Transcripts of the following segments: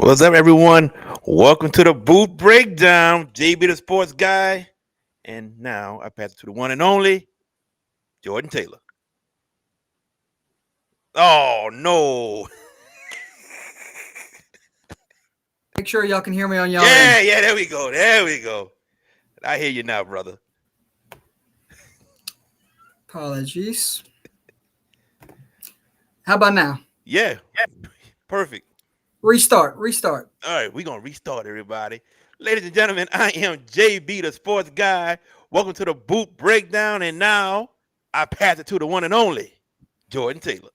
What's up, everyone? Welcome to the Boot Breakdown. JB, the sports guy. And now I pass it to the one and only Jordan Taylor. Oh, no. Make sure y'all can hear me on y'all Yeah, end. yeah, there we go. There we go. I hear you now, brother. Apologies. How about now? Yeah, perfect. Restart. All right, we're going to restart, everybody. Ladies and gentlemen, I am JB, the sports guy. Welcome to the Boot Breakdown. And now I pass it to the one and only Jordan Taylor.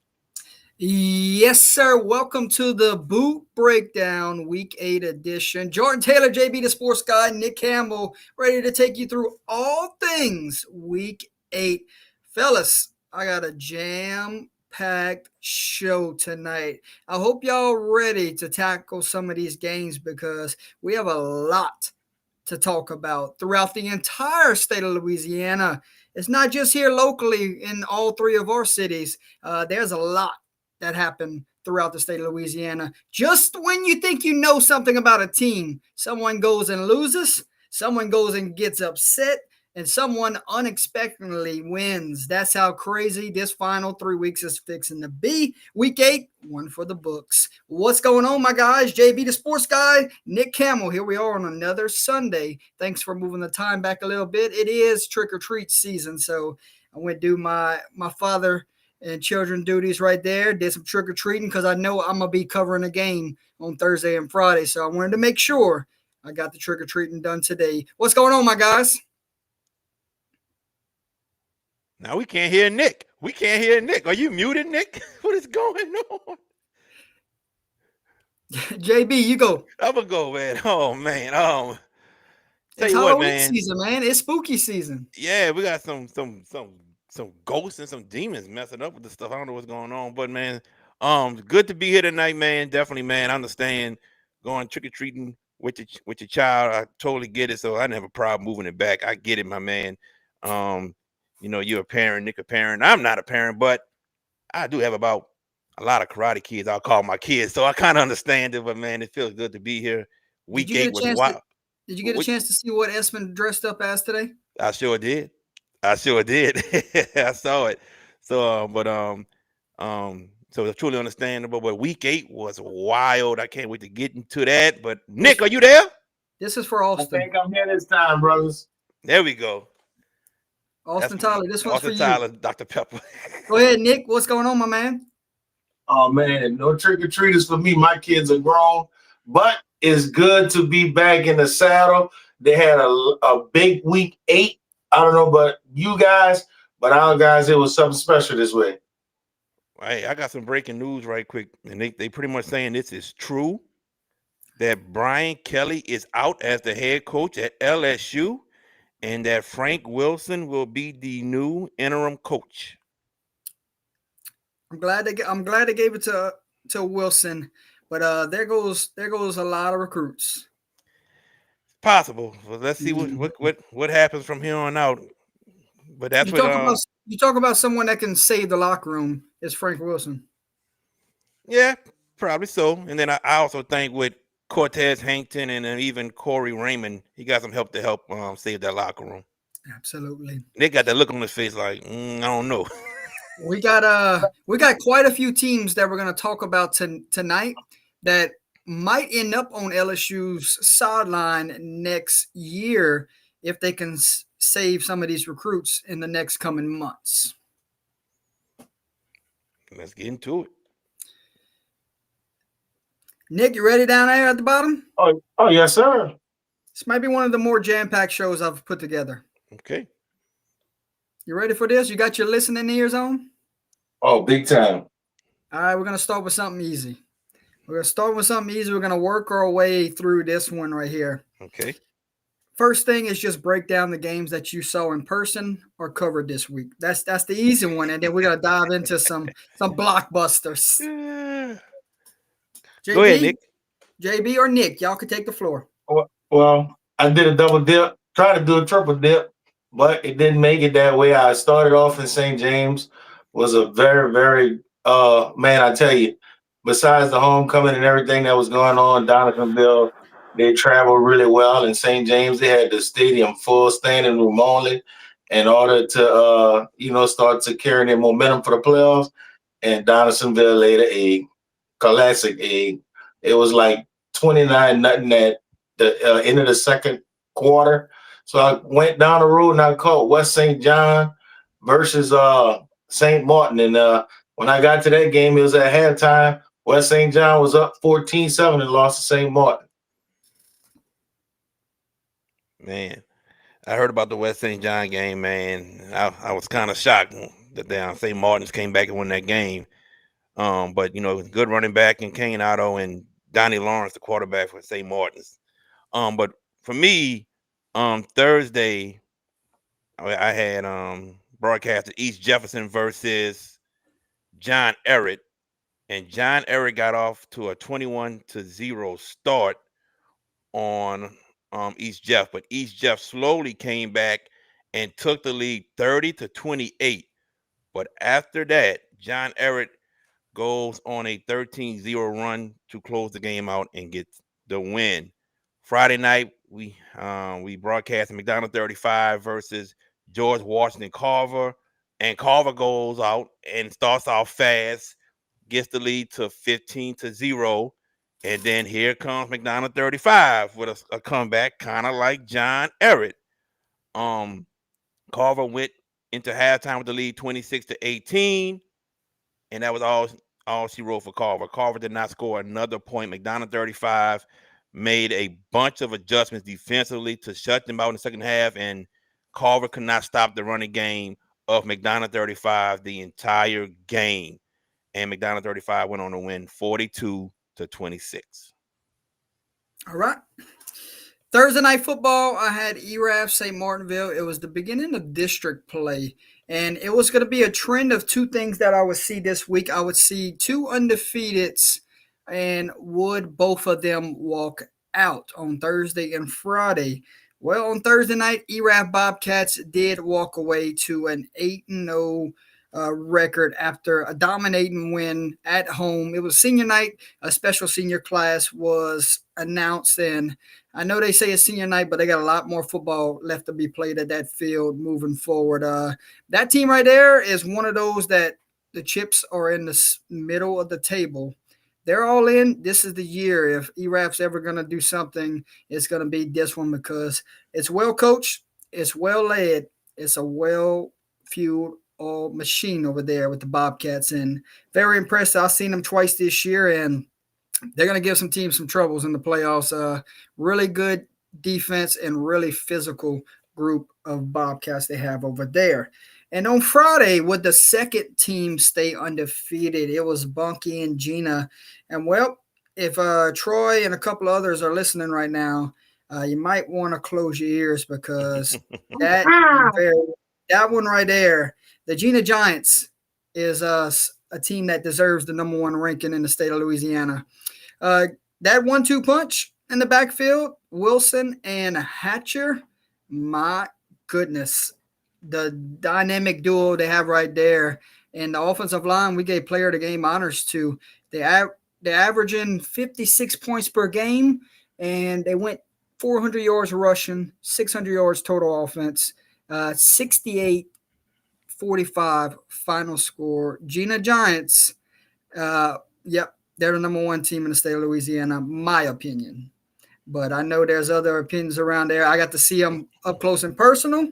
Yes, sir. Welcome to the Boot Breakdown Week 8 edition. Jordan Taylor, JB the Sports Guy, Nick Campbell, ready to take you through all things Week 8. Fellas, I got a jam-packed show tonight. I hope y'all ready to tackle some of these games because we have a lot to talk about throughout the entire state of Louisiana. It's not just here locally in all three of our cities. There's a lot that happened throughout the state of Louisiana. Just when you think you know something about a team, someone goes and loses, someone goes and gets upset, and someone unexpectedly wins. That's how crazy this final 3 weeks is fixing to be. Week 8, one for the books. What's going on, my guys? JB the Sports Guy, Nick Campbell. Here we are on another Sunday. Thanks for moving the time back a little bit. It is trick-or-treat season, so I went to do my father and children duties right there. Did some trick-or-treating because I know I'm going to be covering a game on Thursday and Friday, so I wanted to make sure I got the trick-or-treating done today. What's going on, my guys? Now we can't hear Nick. Are you muted, Nick? What is going on? JB, you go. I'm gonna go, man. Oh man. Tell It's you Halloween what, man. season, man. It's spooky season. Yeah, we got some ghosts and some demons messing up with the stuff. I don't know what's going on, but man, good to be here tonight, man. Definitely, man. I understand going trick or treating with your child. I totally get it. So I didn't have a problem moving it back. I get it, my man. You're a parent, Nick a parent. I'm not a parent, but I do have about a lot of karate kids. I'll call my kids, so I kind of understand it. But man, it feels good to be here. Week 8 was wild. Did you get a chance to see what Esmond dressed up as today? I sure did. I saw it. So, so it's truly understandable. But week 8 was wild. I can't wait to get into that. But Nick, are you there? This is for Austin. I think I'm here this time, brothers. There we go. Austin Tyler, this one's Austin for Tyler, you. Dr. Pepper. Go ahead, Nick. What's going on, my man? Oh man, no trick or treaters for me. My kids are grown, but it's good to be back in the saddle. They had a big week 8. I don't know about you guys, but our guys, it was something special this way. Hey, I got some breaking news right quick, and they pretty much saying this is true, that Brian Kelly is out as the head coach at LSU, and that Frank Wilson will be the new interim coach. I'm glad they gave it to Wilson, but there goes a lot of recruits. Possible. Well, let's see what happens from here on out. But that's you talk about someone that can save the locker room is Frank Wilson. Yeah, probably so. And then I also think with Cortez Hankton and even Corey Raymond, he got some help to help save that locker room. Absolutely. They got that look on his face like, I don't know. We got quite a few teams that we're going to talk about tonight that might end up on LSU's sideline next year if they can save some of these recruits in the next coming months. Let's get into it. Nick, you ready down there at the bottom? Oh yes, sir. This might be one of the more jam-packed shows I've put together. Okay. You ready for this? You got your listening ears on? Oh, big time. All right, we're going to start with something easy. We're going to work our way through this one right here. Okay. First thing is just break down the games that you saw in person or covered this week. That's the easy one, and then we're going to dive into some blockbusters. JB, go ahead, Nick. JB or Nick, y'all can take the floor. Well, I did a double dip, tried to do a triple dip, but it didn't make it that way. I started off in St. James, was a very, very, man, I tell you, besides the homecoming and everything that was going on, Donaldsonville, they traveled really well. In St. James, they had the stadium full, standing room only, in order to start to carry their momentum for the playoffs. And Donaldsonville laid an egg, classic egg. It was like 29-0 at the end of the second quarter. So I went down the road and I called West St. John versus St. Martin. And when I got to that game, it was at halftime. West St. John was up 14-7 and lost to St. Martin. Man, I heard about the West St. John game, man. I was kind of shocked that St. Martin's came back and won that game. But good running back in Kane Otto and Donnie Lawrence, the quarterback for St. Martin's. But for me, Thursday, I had broadcasted East Jefferson versus John Ehret, and John Ehret got off to a 21-0 start on East Jeff, but East Jeff slowly came back and took the lead 30-28. But after that, John Ehret goes on a 13-0 run to close the game out and get the win. Friday night, we broadcast McDonald 35 versus George Washington Carver, and Carver goes out and starts off fast, gets the lead to 15-0. And then here comes McDonald 35 with a comeback, kind of like John Ehret. Carver went into halftime with the lead 26-18, and that was all she wrote for Carver. Carver did not score another point. McDonald 35 made a bunch of adjustments defensively to shut them out in the second half, and Carver could not stop the running game of McDonald 35 the entire game. And McDonald 35 went on to win 42-26. All right. Thursday night football, I had ERAF St. Martinville. It was the beginning of district play, and it was going to be a trend of two things that I would see this week. I would see two undefeateds, and would both of them walk out on Thursday and Friday? Well, on Thursday night, ERAF Bobcats did walk away to an 8-0 record after a dominating win at home. It was senior night. A special senior class was announced, and I know they say it's senior night, but they got a lot more football left to be played at that field moving forward. That team right there is one of those that the chips are in the middle of the table. They're all in. This is the year. If ERAF's ever going to do something, it's going to be this one, because it's well coached, it's well led, it's a well-fueled machine over there with the Bobcats, and very impressed. I've seen them twice this year, and they're going to give some teams some troubles in the playoffs. Really good defense and really physical group of Bobcats they have over there. And on Friday, would the second team stay undefeated? It was Bunky and Gina. And, well, if Troy and a couple others are listening right now, you might want to close your ears, because that one right there, the Gina Giants, is a team that deserves the number one ranking in the state of Louisiana. That 1-2 punch in the backfield, Wilson and Hatcher, my goodness. The dynamic duo they have right there. And the offensive line, we gave player of the game honors to. They're averaging 56 points per game, and they went 400 yards rushing, 600 yards total offense, 68-45 final score. Gina Giants, yep, they're the number one team in the state of Louisiana, my opinion. But I know there's other opinions around there. I got to see them up close and personal.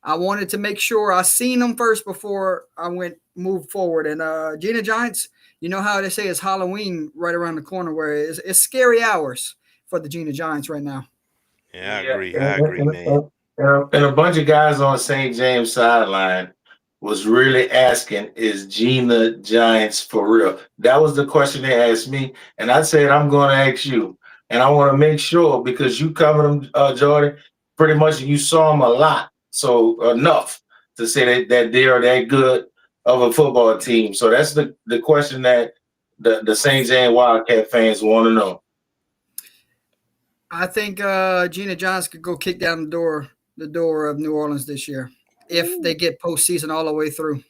I wanted to make sure I seen them first before I moved forward. And Gina Giants, you know how they say it's Halloween right around the corner, where it's scary hours for the Gina Giants right now. Yeah, I agree, man. And a bunch of guys on St. James sideline was really asking, is Gina Giants for real? That was the question they asked me. And I said, I'm going to ask you. And I want to make sure, because you covered them, Jordan, pretty much, you saw them a lot. So enough to say that they are that good of a football team. So that's the question that the St. James Wildcat fans want to know. I think Gina Giants could go kick down the door of New Orleans this year if they get postseason all the way through.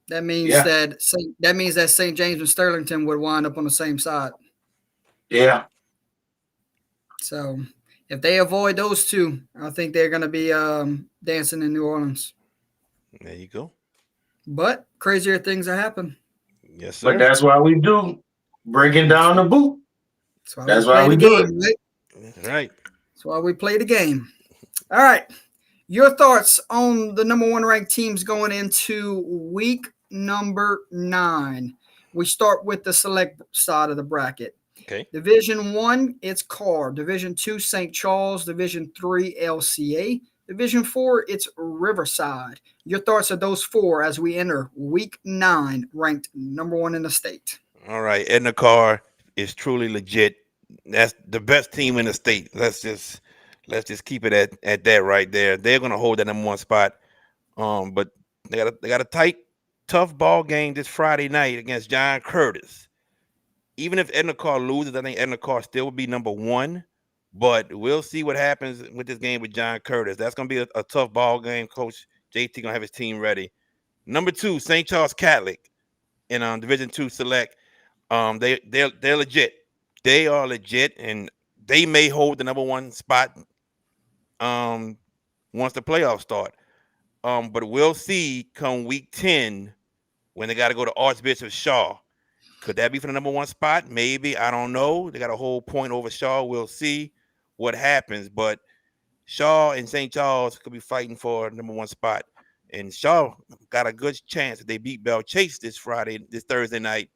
That means Yeah. that St. James and Sterlington would wind up on the same side. Yeah. So if they avoid those two, I think they're going to be dancing in New Orleans. There you go. But crazier things are happening. Yes, sir. But that's why we do breaking down the boot. That's why we do it. Right? That's right. That's why we play the game. All right. Your thoughts on the number 1 ranked teams going into week number 9. We start with the select side of the bracket. Okay. Division 1, it's Carr. Division 2, St. Charles. Division 3, LCA. Division 4, it's Riverside. Your thoughts of those 4 as we enter week 9, ranked number 1 in the state. All right. Edna Carr is truly legit. That's the best team in the state. Let's just keep it at that right there. They're gonna hold that number 1 spot. But they got a tight, tough ball game this Friday night against John Curtis. Even if Edna Carr loses, I think Edna Carr still would be number 1. But we'll see what happens with this game with John Curtis. That's gonna be a tough ball game. Coach JT gonna have his team ready. Number 2, St. Charles Catholic in Division 2 Select. They're legit. They are legit, and they may hold the number 1 spot once the playoffs start. But we'll see come week 10 when they got to go to Archbishop Shaw. Could that be for the number 1 spot? Maybe. I don't know. They got a whole point over Shaw. We'll see what happens. But Shaw and St. Charles could be fighting for number 1 spot. And Shaw got a good chance if they beat Bell Chase this Thursday night.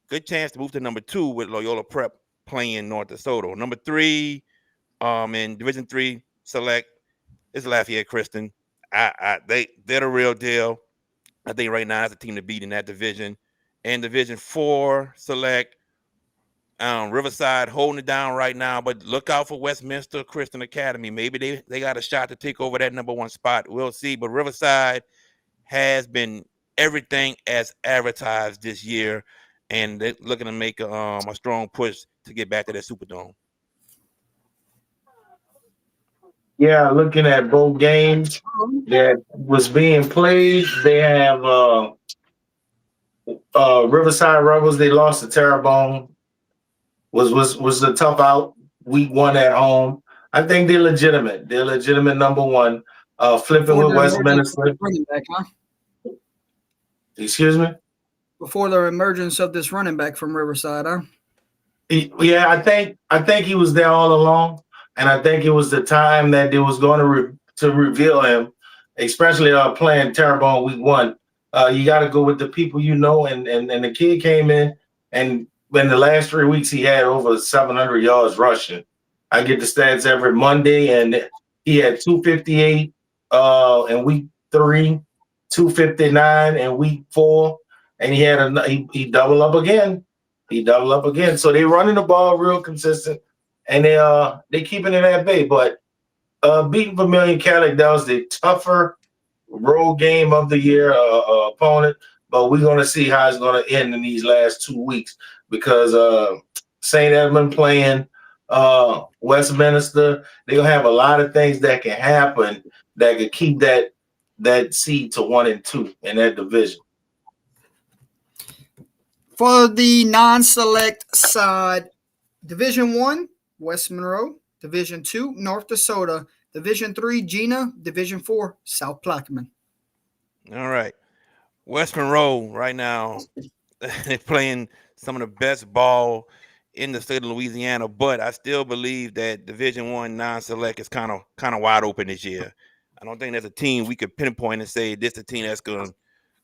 Good chance to move to number 2 with Loyola Prep playing North DeSoto. Number 3, in Division 3 Select is Lafayette Christian. They're the real deal. I think right now that's a team to beat in that division. And Division 4 Select, Riverside holding it down right now. But look out for Westminster Christian Academy. Maybe they got a shot to take over that number 1 spot. We'll see. But Riverside has been everything as advertised this year, and they're looking to make a strong push to get back to that Superdome. Yeah, looking at both games that was being played, they have Riverside Rebels. They lost to Terrebonne. Was a tough out week 1 at home. I think they're legitimate. They're legitimate number 1. Flipping with Westminster. Back, huh? Excuse me? Before the emergence of this running back from Riverside, huh? Yeah, I think he was there all along. And I think it was the time that they was going to reveal him, especially playing Terrebonne week 1. You got to go with the people you know, and the kid came in, and in the last 3 weeks he had over 700 yards rushing. I get the stats every Monday, and he had 258 in week 3, 259 in week 4, and he had he doubled up again. He doubled up again. So they running the ball real consistent. And they keeping it at bay, but beating Vermilion Catholic, that was the tougher road game of the year opponent. But we're going to see how it's going to end in these last 2 weeks because St. Edmund playing Westminster, they're going to have a lot of things that can happen that could keep that seed to 1 and 2 in that division. For the non-select side, Division 1, West Monroe. Division 2, North DeSoto. Division 3, Gina. Division 4, South Plaquemine. All right. West Monroe right now, they're playing some of the best ball in the state of Louisiana, but I still believe that Division 1 non-select is kind of wide open this year. I don't think there's a team we could pinpoint and say this is a team that's going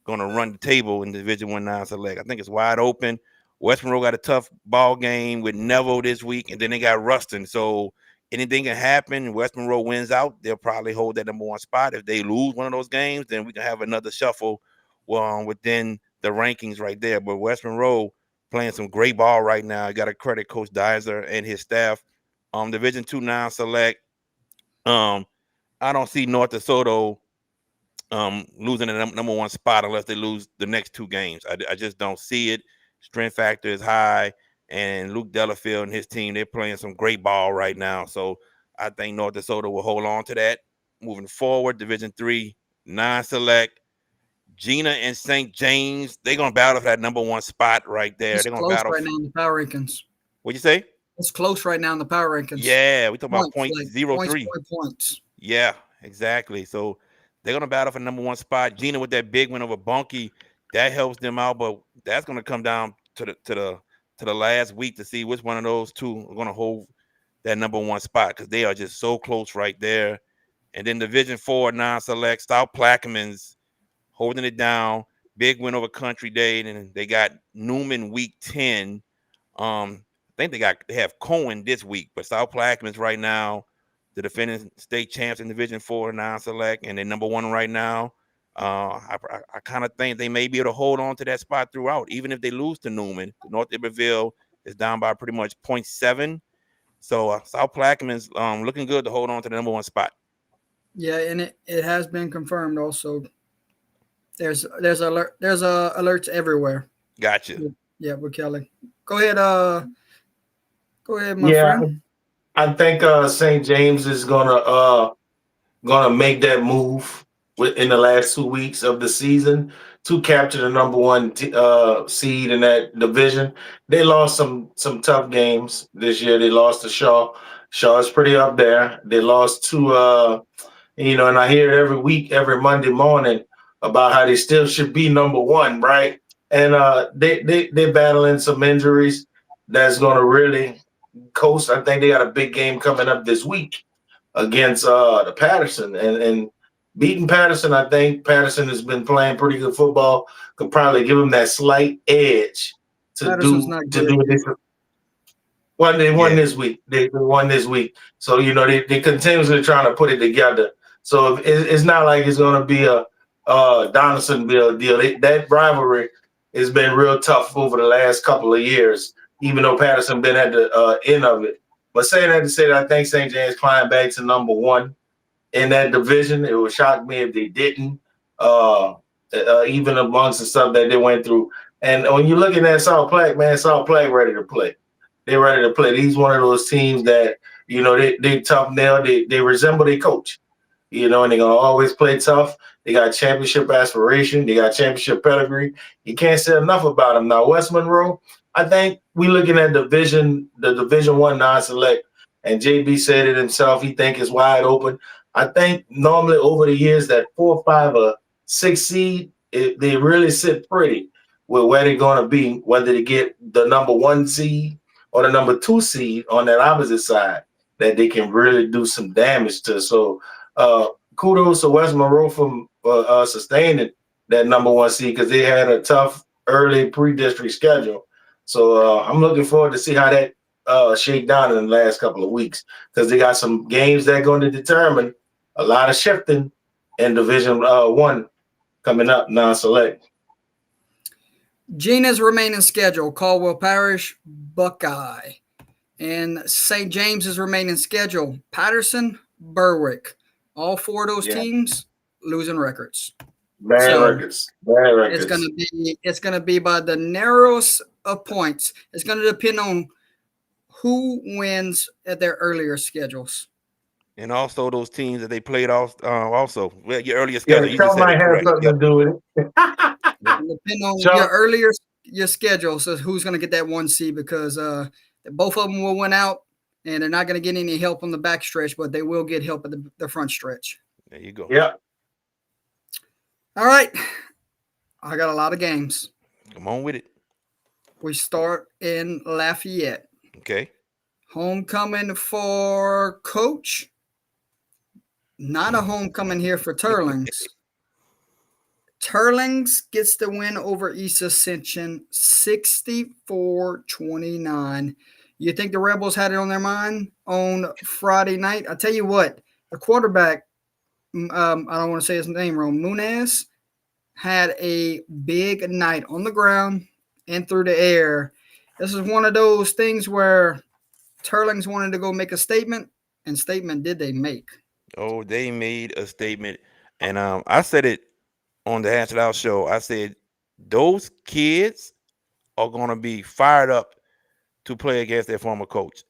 to run the table in Division 1 non-select. I think it's wide open. West Monroe got a tough ball game with Neville this week, and then they got Ruston. So anything can happen. West Monroe wins out, they'll probably hold that number 1 spot. If they lose one of those games, then we can have another shuffle within the rankings right there. But West Monroe playing some great ball right now. You got to credit Coach Dizer and his staff. Division 2 non-select. I don't see North DeSoto losing the number 1 spot unless they lose the next 2 games. I just don't see it. Strength factor is high, and Luke Delafield and his team, they're playing some great ball right now. So I think North DeSoto will hold on to that. Moving forward, Division 3 non-select. Gina and St. James, they're gonna battle for that number 1 spot right there. It's They're gonna close battle. right now in the power rankings. What'd you say? It's close right now in the power rankings. Yeah, we talk about Points, like 0.03. points. Yeah, exactly. So they're gonna battle for number 1 spot. Gina with that big win over Bunky, that helps them out, but that's gonna come down to the last week to see which one of those two are gonna hold that number 1 spot because they are just so close right there. And then Division 4 non-select, South Plaquemines holding it down. Big win over Country Day. And they got Newman week 10. I think they have Cohen this week, but South Plaquemines right now, the defending state champs in Division 4 non-select, and they're number 1 right now. I kind of think they may be able to hold on to that spot throughout, even if they lose to Newman. North Iberville is down by pretty much 0.7. So South Plaquemines looking good to hold on to the number 1 spot. Yeah, and it has been confirmed also. There's alerts everywhere. Gotcha. Yeah, with Kelly. Go ahead, my friend. I think St. James is gonna make that move in the last 2 weeks of the season to capture the number 1 seed in that division. They lost some tough games this year. They lost to Shaw. Shaw is pretty up there. They lost to and I hear it every week, every Monday morning about how they still should be number 1, right? And they're battling some injuries that's going to really coast. I think they got a big game coming up this week against the Patterson and beating Patterson. I think Patterson has been playing pretty good football. Could probably give them that slight edge to Patterson's do this. Well, they won this week. They won this week. So they continuously trying to put it together. So it's not like it's going to be a Donaldsonville deal. That rivalry has been real tough over the last couple of years, even though Patterson been at the end of it. But saying that to say that I think St. James climbed back to number 1 in that division. It would shock me if they didn't, even amongst the stuff that they went through. And when you're looking at South Plaque, man, South Plaque ready to play. They're ready to play. He's one of those teams that, they tough nail. They resemble their coach, and they're going to always play tough. They got championship aspiration. They got championship pedigree. You can't say enough about them. Now, West Monroe, I think we're looking at the Division 1 non-select, and JB said it himself. He think it's wide open. I think normally over the years that 4, 5, or 6 seed, they really sit pretty with where they're going to be, whether they get the number 1 seed or the number 2 seed on that opposite side, that they can really do some damage to. So kudos to West Monroe for sustaining that number 1 seed because they had a tough early pre-district schedule. So I'm looking forward to see how that shake down in the last couple of weeks because they got some games that are going to determine a lot of shifting in Division 1 coming up non-select. Gina's remaining schedule: Caldwell Parish, Buckeye. And St. James's remaining schedule: Patterson, Berwick. All 4 of those teams losing records. Bad records. It's gonna be by the narrowest of points. It's gonna depend on who wins at their earlier schedules. And also those teams that they played off also. Well, your earlier schedule. Yeah, you might have something to do with it. Depend on your schedule. So who's going to get that 1 seed because both of them will win out, and they're not going to get any help on the back stretch, but they will get help at the front stretch. There you go. Yeah. All right. I got a lot of games. Come on with it. We start in Lafayette. Okay. Homecoming for Coach. Not a homecoming here for Turlings. Turlings gets the win over East Ascension 64-29. You think the Rebels had it on their mind on Friday night? I tell you what, the quarterback, I don't want to say his name wrong, Munez, had a big night on the ground and through the air. This is one of those things where Turlings wanted to go make a statement, and statement did they make. Oh, they made a statement. And I said it on the Hash It Out show. I said, those kids are going to be fired up to play against their former coach.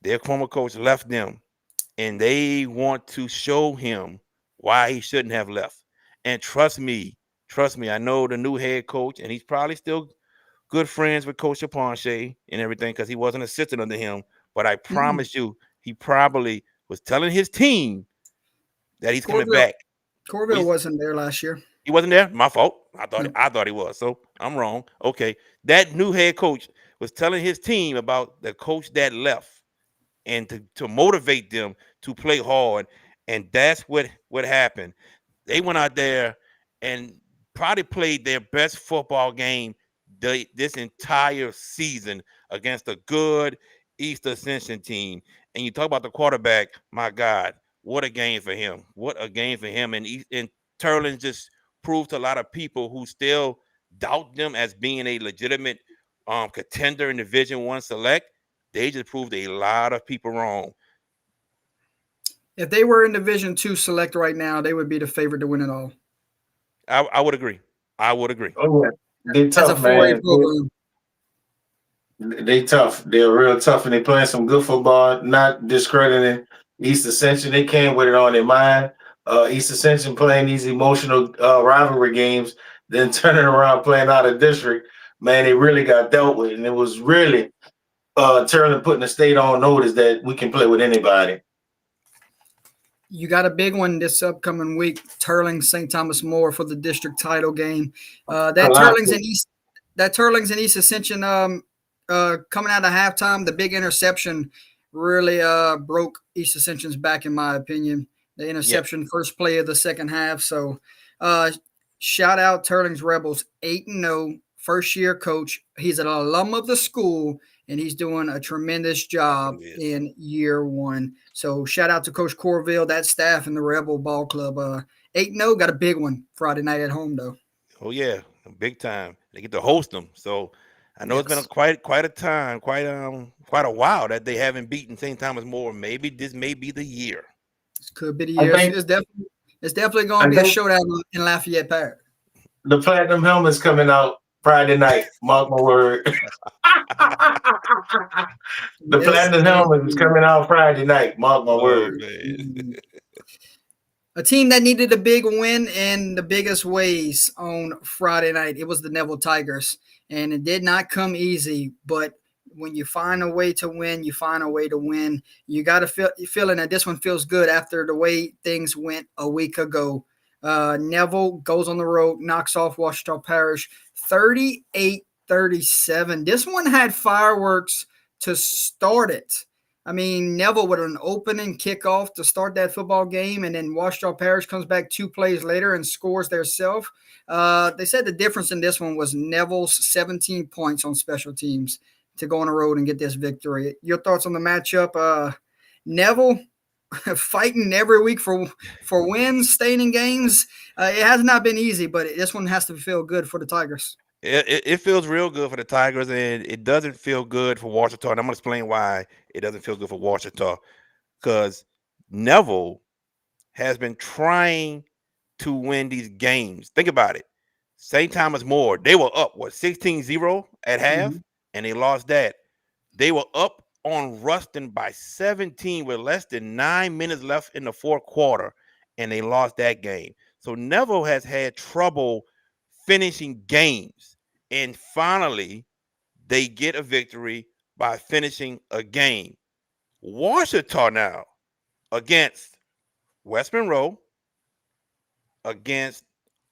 Their former coach left them, and they want to show him why he shouldn't have left. And trust me, Trust me, I know the new head coach, and he's probably still good friends with Coach Aponche and everything because he was an assistant under him. But I promise you, he probably was telling his team that he's coming back. Corville wasn't there last year. He wasn't there. My fault. I No. thought he was. So I'm wrong. Okay, that new head coach was telling his team about the coach that left, and to motivate them to play hard. And that's what happened. They went out there and probably played their best football game this entire season against a good East Ascension team. And you talk about the quarterback, my God, what a game for him. What a game for him. And Turlin just proved to a lot of people who still doubt them as being a legitimate contender in Division I select. They just proved a lot of people wrong. If they were in Division II select right now, they would be the favorite to win it all. I would agree. I would agree. Oh, yeah. They tough, man. They tough. They're real tough, and they playing some good football. Not discrediting East Ascension. They came with it on their mind. East Ascension playing these emotional rivalry games, then turning around playing out of district. Man, they really got dealt with, and it was really Turlin putting the state on notice that we can play with anybody. You got a big one this upcoming week, Turling St. Thomas More for the district title game. That Turling's and East Ascension coming out of halftime, the big interception really broke East Ascension's back, in my opinion. The interception, first play of the second half. So shout out Turling's Rebels, 8-0, first-year coach. He's an alum of the school, and he's doing a tremendous job in year one. So shout out to Coach Corville, that staff, and the Rebel Ball Club. 8-0, got a big one Friday night at home, though. Oh, yeah, big time. They get to host them. So I know it's been quite a time, quite a while that they haven't beaten St. Thomas More. Maybe this may be the year. This could be the year. It's definitely going to be a showdown in Lafayette Park. The Platinum Helmet's coming out Friday night. Mark my word. The Platinum Helmet is coming out Friday night. Mark my word. A team that needed a big win in the biggest ways on Friday night. It was the Neville Tigers, and it did not come easy. But when you find a way to win, you find a way to win. You got to feeling that this one feels good after the way things went a week ago. Neville goes on the road, knocks off Ouachita Parish 38-37. This one had fireworks to start it. I mean, Neville with an opening kickoff to start that football game, and then Ouachita Parish comes back 2 plays later and scores theirself. They said the difference in this one was Neville's 17 points on special teams to go on the road and get this victory. Your thoughts on the matchup? Neville fighting every week for wins, staying in games. It has not been easy, but this one has to feel good for the Tigers. It feels real good for the Tigers, and it doesn't feel good for Ouachita. And I'm going to explain why it doesn't feel good for Ouachita. Because Neville has been trying to win these games. Think about it. St. Thomas More, they were up, 16-0 at half, and they lost that. They were up on Ruston by 17 with less than 9 minutes left in the fourth quarter, and they lost that game. So Neville has had trouble finishing games, and finally they get a victory by finishing a game. Ouachita now against West Monroe, against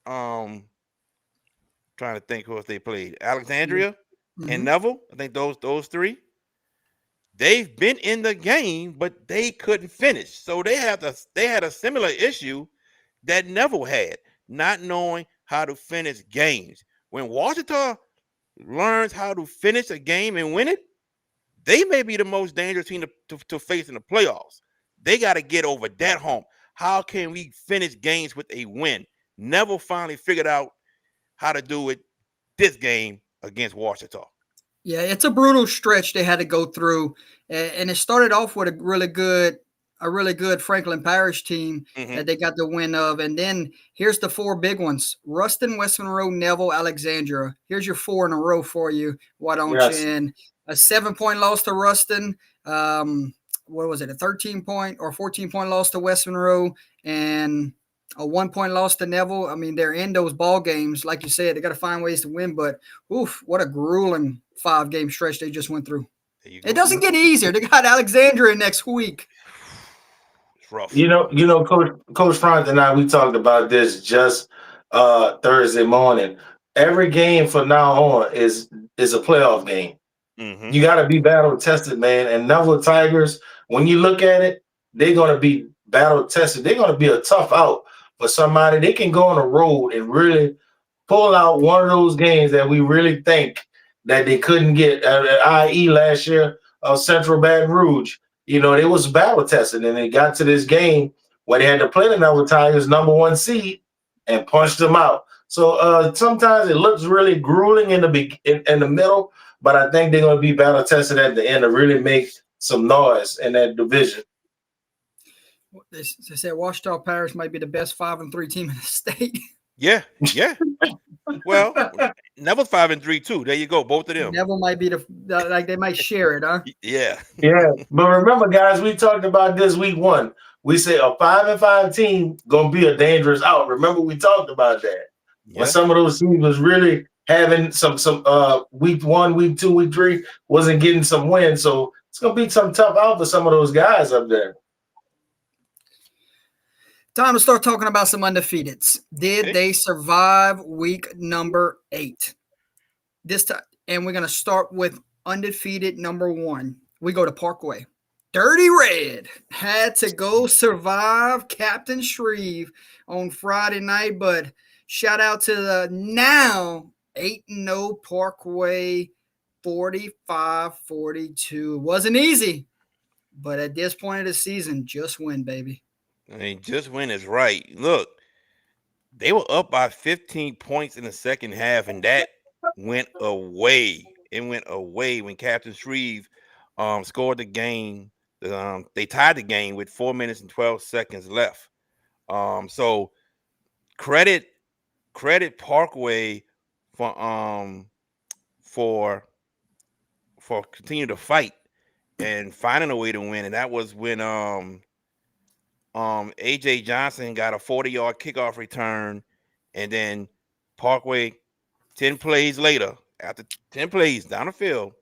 trying to think who else they played, Alexandria and Neville. I think those three. They've been in the game, but they couldn't finish. So they had a similar issue that Neville had, not knowing how to finish games. When Ouachita learns how to finish a game and win it, they may be the most dangerous team to face in the playoffs. They got to get over that hump. How can we finish games with a win? Neville finally figured out how to do it this game against Ouachita. Yeah, it's a brutal stretch they had to go through, and it started off with a really good Franklin Parish team that they got the win of. And then here's the 4 big ones: Ruston, West Monroe, Neville, Alexandria. Here's your 4 in a row for you. Why don't you? And a 7-point loss to Ruston. What was it? A 13-point or 14-point loss to West Monroe, and A 1-point loss to Neville. I mean, they're in those ball games. Like you said, they got to find ways to win. But, oof, what a grueling 5-game stretch they just went through. It doesn't get easier. They got Alexandria next week. It's rough. Coach Franz and I, we talked about this just Thursday morning. Every game from now on is a playoff game. Mm-hmm. You got to be battle tested, man. And Neville Tigers, when you look at it, they're going to be battle tested. They're going to be a tough out for somebody. They can go on the road and really pull out one of those games that we really think that they couldn't get, i.e. last year of Central Baton Rouge. You know, it was battle tested, and they got to this game where they had to play the Neville Tigers, number 1 seed, and punched them out. So sometimes it looks really grueling in the middle, but I think they're going to be battle tested at the end to really make some noise in that division. They said Ouachita Parish might be the best 5-3 team in the state. Yeah. Well, Neville's 5-3 too. There you go, both of them. Neville might be like they might share it, huh? Yeah. But remember, guys, we talked about this week 1. We say a 5-5 team gonna be a dangerous out. Remember, we talked about that. Yeah. When some of those teams was really having some week 1, week 2, week 3 wasn't getting some wins. So it's gonna be some tough out for some of those guys up there. Time to start talking about some undefeateds. Did they survive week number 8? This time, and we're going to start with undefeated number 1. We go to Parkway. Dirty Red had to go survive Captain Shreve on Friday night, but shout out to the now 8-0 Parkway 45-42. Wasn't easy, but at this point of the season, just win, baby. I mean, just win is right. Look, they were up by 15 points in the second half, and that went away. It went away when Captain Shreve scored the game. They tied the game with 4 minutes and 12 seconds left. So credit Parkway for continuing to fight and finding a way to win. And that was when AJ Johnson got a 40-yard kickoff return, and then Parkway 10 plays later, after 10 plays down the field,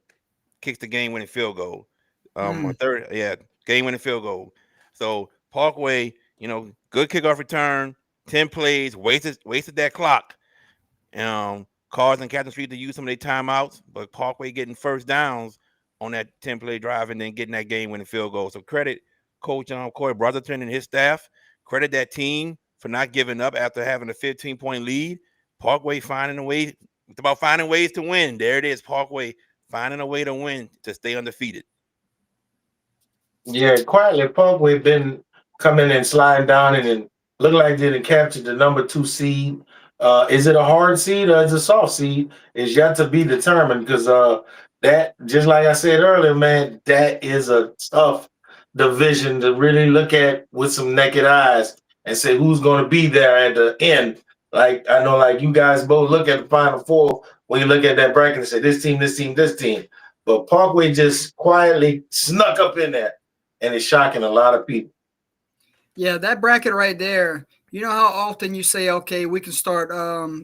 kicks the game-winning field goal. Game-winning field goal. So Parkway, good kickoff return, 10 plays, wasted that clock. Causing Captain Street to use some of their timeouts, but Parkway getting first downs on that 10-play drive and then getting that game-winning field goal. So credit Coach Corey Brotherton and his staff. Credit that team for not giving up after having a 15-point lead. Parkway finding a way. It's about finding ways to win. There it is, Parkway finding a way to win to stay undefeated. Yeah, quietly, Parkway been coming and sliding down and look like they didn't capture the number 2 seed. Is it a hard seed or is it a soft seed? Is yet to be determined because that, just like I said earlier, man, that is a tough division to really look at with some naked eyes and say who's going to be there at the end. Like I know, like you guys both look at the Final Four when you look at that bracket and say this team, this team, this team. But Parkway just quietly snuck up in there, and it's shocking a lot of people. Yeah, that bracket right there. You know how often you say, okay, we can start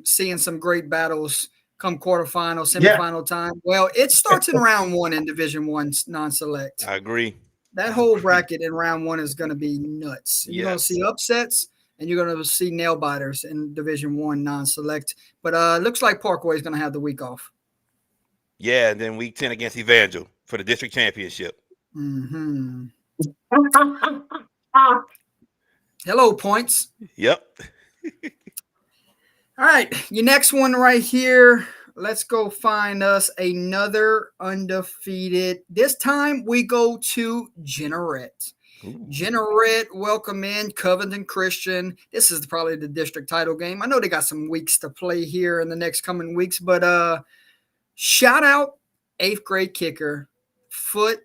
seeing some great battles come quarterfinal, semifinal time. Well, it starts in round 1 in Division I non-select. I agree. That whole bracket in round 1 is going to be nuts. You're going to see upsets, and you're going to see nail biters in Division I non-select. But looks like Parkway is going to have the week off. Yeah, and then week 10 against Evangel for the district championship. Mm-hmm. Hello, points. Yep. All right, your next one right here. Let's go find us another undefeated. This time we go to Jeanerette. Jeanerette welcome in Covington Christian. This is probably the district title game. I know they got some weeks to play here in the next coming weeks, but shout out 8th grade kicker. Foot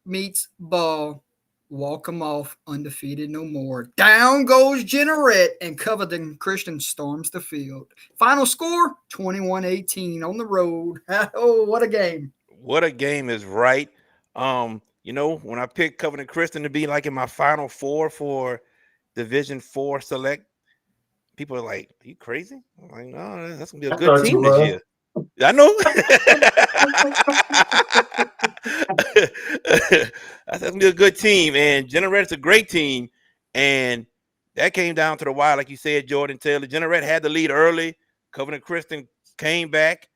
meets ball. Walk them off, undefeated no more. Down goes Jeanerette, and Covington Christian storms the field. Final score, 21-18 on the road. Oh, what a game. What a game is right. When I picked Covington Christian to be like in my Final Four for Division 4 select, people are like, "Are you crazy?" I'm like, "No, that's gonna be a I good thought you team this were. year." I know. That's gonna be a good team, and Generet's a great team, and that came down to the wire, like you said, Jordan Taylor. Generet had the lead early. Covenant Christian came back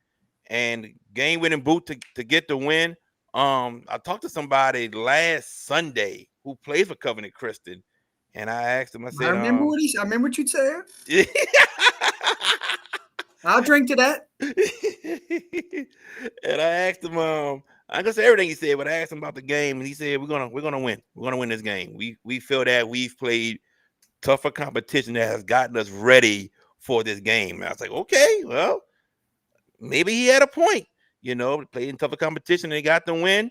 and game-winning boot to get the win. I talked to somebody last Sunday who plays for Covenant Christian, and I asked him. I I said, remember I remember what you said. yeah. I'll drink to that. And I asked him, I can say everything he said, but I asked him about the game, and he said, "We're gonna win. We're gonna win this game. We feel that we've played tougher competition that has gotten us ready for this game." And I was like, okay, well, maybe he had a point. Playing tougher competition, they got the win.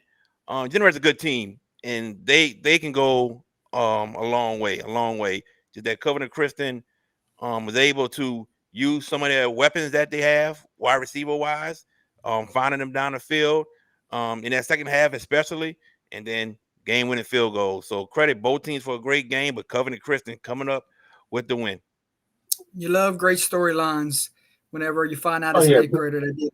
Generat's a good team, and they can go a long way. Just that Covenant Christian was able to use some of their weapons that they have, wide receiver wise, finding them down the field in that second half, especially, and then game winning field goals. So credit both teams for a great game, but Covenant Christian coming up with the win. You love great storylines whenever you find out Oh, it's yeah. eighth grader that did.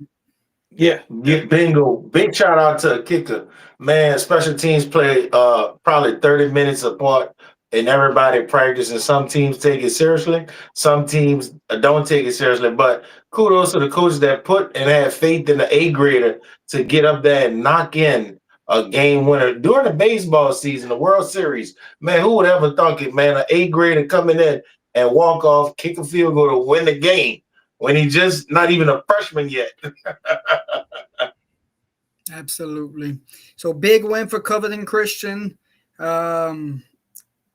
Yeah, get bingo. Big shout out to a kicker. Man, special teams play probably 30 minutes apart and everybody practice, and some teams take it seriously, some teams don't take it seriously. But kudos to the coaches that put and have faith in the A grader to get up there and knock in a game winner during the baseball season, the World Series. Man, who would ever thunk it, man? An A grader coming in and walk off, kick a field goal to win the game when he just not even a freshman yet. Absolutely. So big win for Covenant Christian.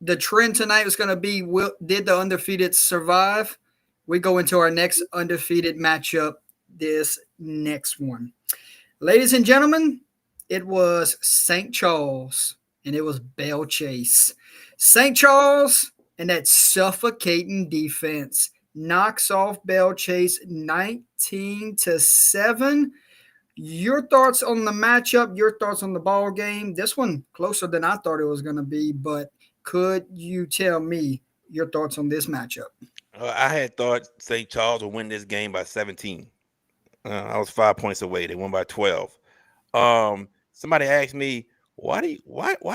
The trend tonight was going to be, did the undefeated survive? We go into our next undefeated matchup, this next one. Ladies and gentlemen, it was St. Charles and it was Belle Chase. St. Charles and that suffocating defense knocks off Belle Chase 19-7. Your thoughts on the matchup, your thoughts on the ball game. This one closer than I thought it was going to be, but could you tell me your thoughts on this matchup? I had thought St. Charles would win this game by 17. I was 5 points away. They won by 12. Somebody asked me, why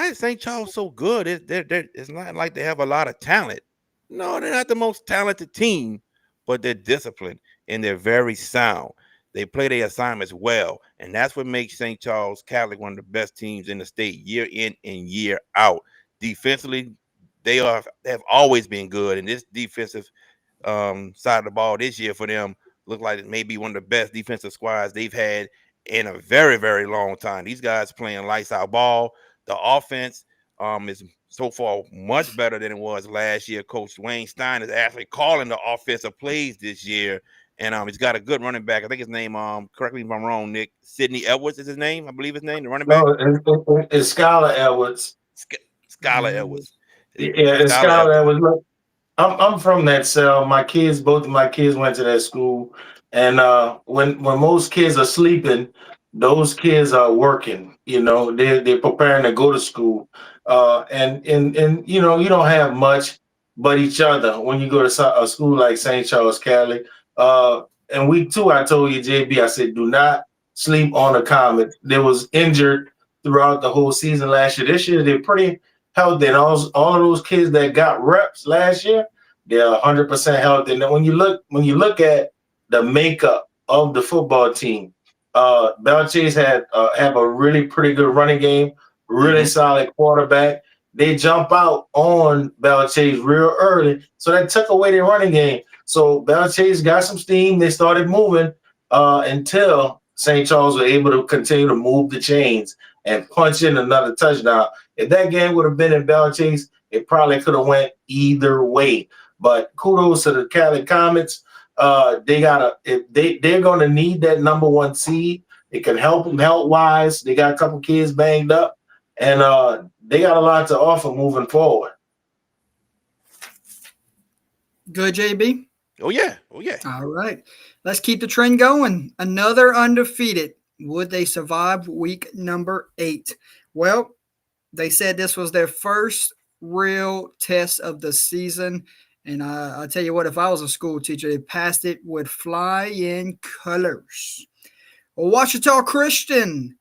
is St. Charles so good? It's not like they have a lot of talent. No, they're not the most talented team, but they're disciplined and they're very sound. They play their assignments well, and that's what makes St. Charles Catholic one of the best teams in the state year in and year out. Defensively, they have always been good, and this defensive side of the ball this year for them look like it may be one of the best defensive squads they've had in a very, very long time. These guys playing lights out ball. The offense is so far much better than it was last year. Coach Wayne Stein is actually calling the offensive plays this year. And he's got a good running back. I think his name, correct me if I'm wrong, Nick. Sidney Edwards is his name. I believe his name, the running back. No, it's Skylar Edwards. Skylar Edwards. Yeah, it's Skylar Edwards. Look, I'm from that cell. Both of my kids went to that school. And when most kids are sleeping, those kids are working. They're preparing to go to school. And you don't have much but each other when you go to a school like St. Charles Catholic. And week 2, I told you, JB, I said, do not sleep on the Comets. They was injured throughout the whole season last year. This year, they're pretty healthy. And all of those kids that got reps last year, they're 100% healthy. And then when you look at the makeup of the football team, Belle Chase have a really pretty good running game, really solid quarterback. They jump out on Belle Chase real early, so that took away their running game. So Belle Chase got some steam. They started moving until St. Charles were able to continue to move the chains and punch in another touchdown. If that game would have been in Belle Chase, it probably could have went either way. But kudos to the Cali Comets. They're going to need that number 1 seed. It can help them health-wise. They got a couple kids banged up, and they got a lot to offer moving forward. Good, JB? Oh, yeah. All right. Let's keep the trend going. Another undefeated. Would they survive week number 8? Well, they said this was their first real test of the season, And I tell you what, if I was a school teacher, they passed it with flying colors. Well, Ouachita Christian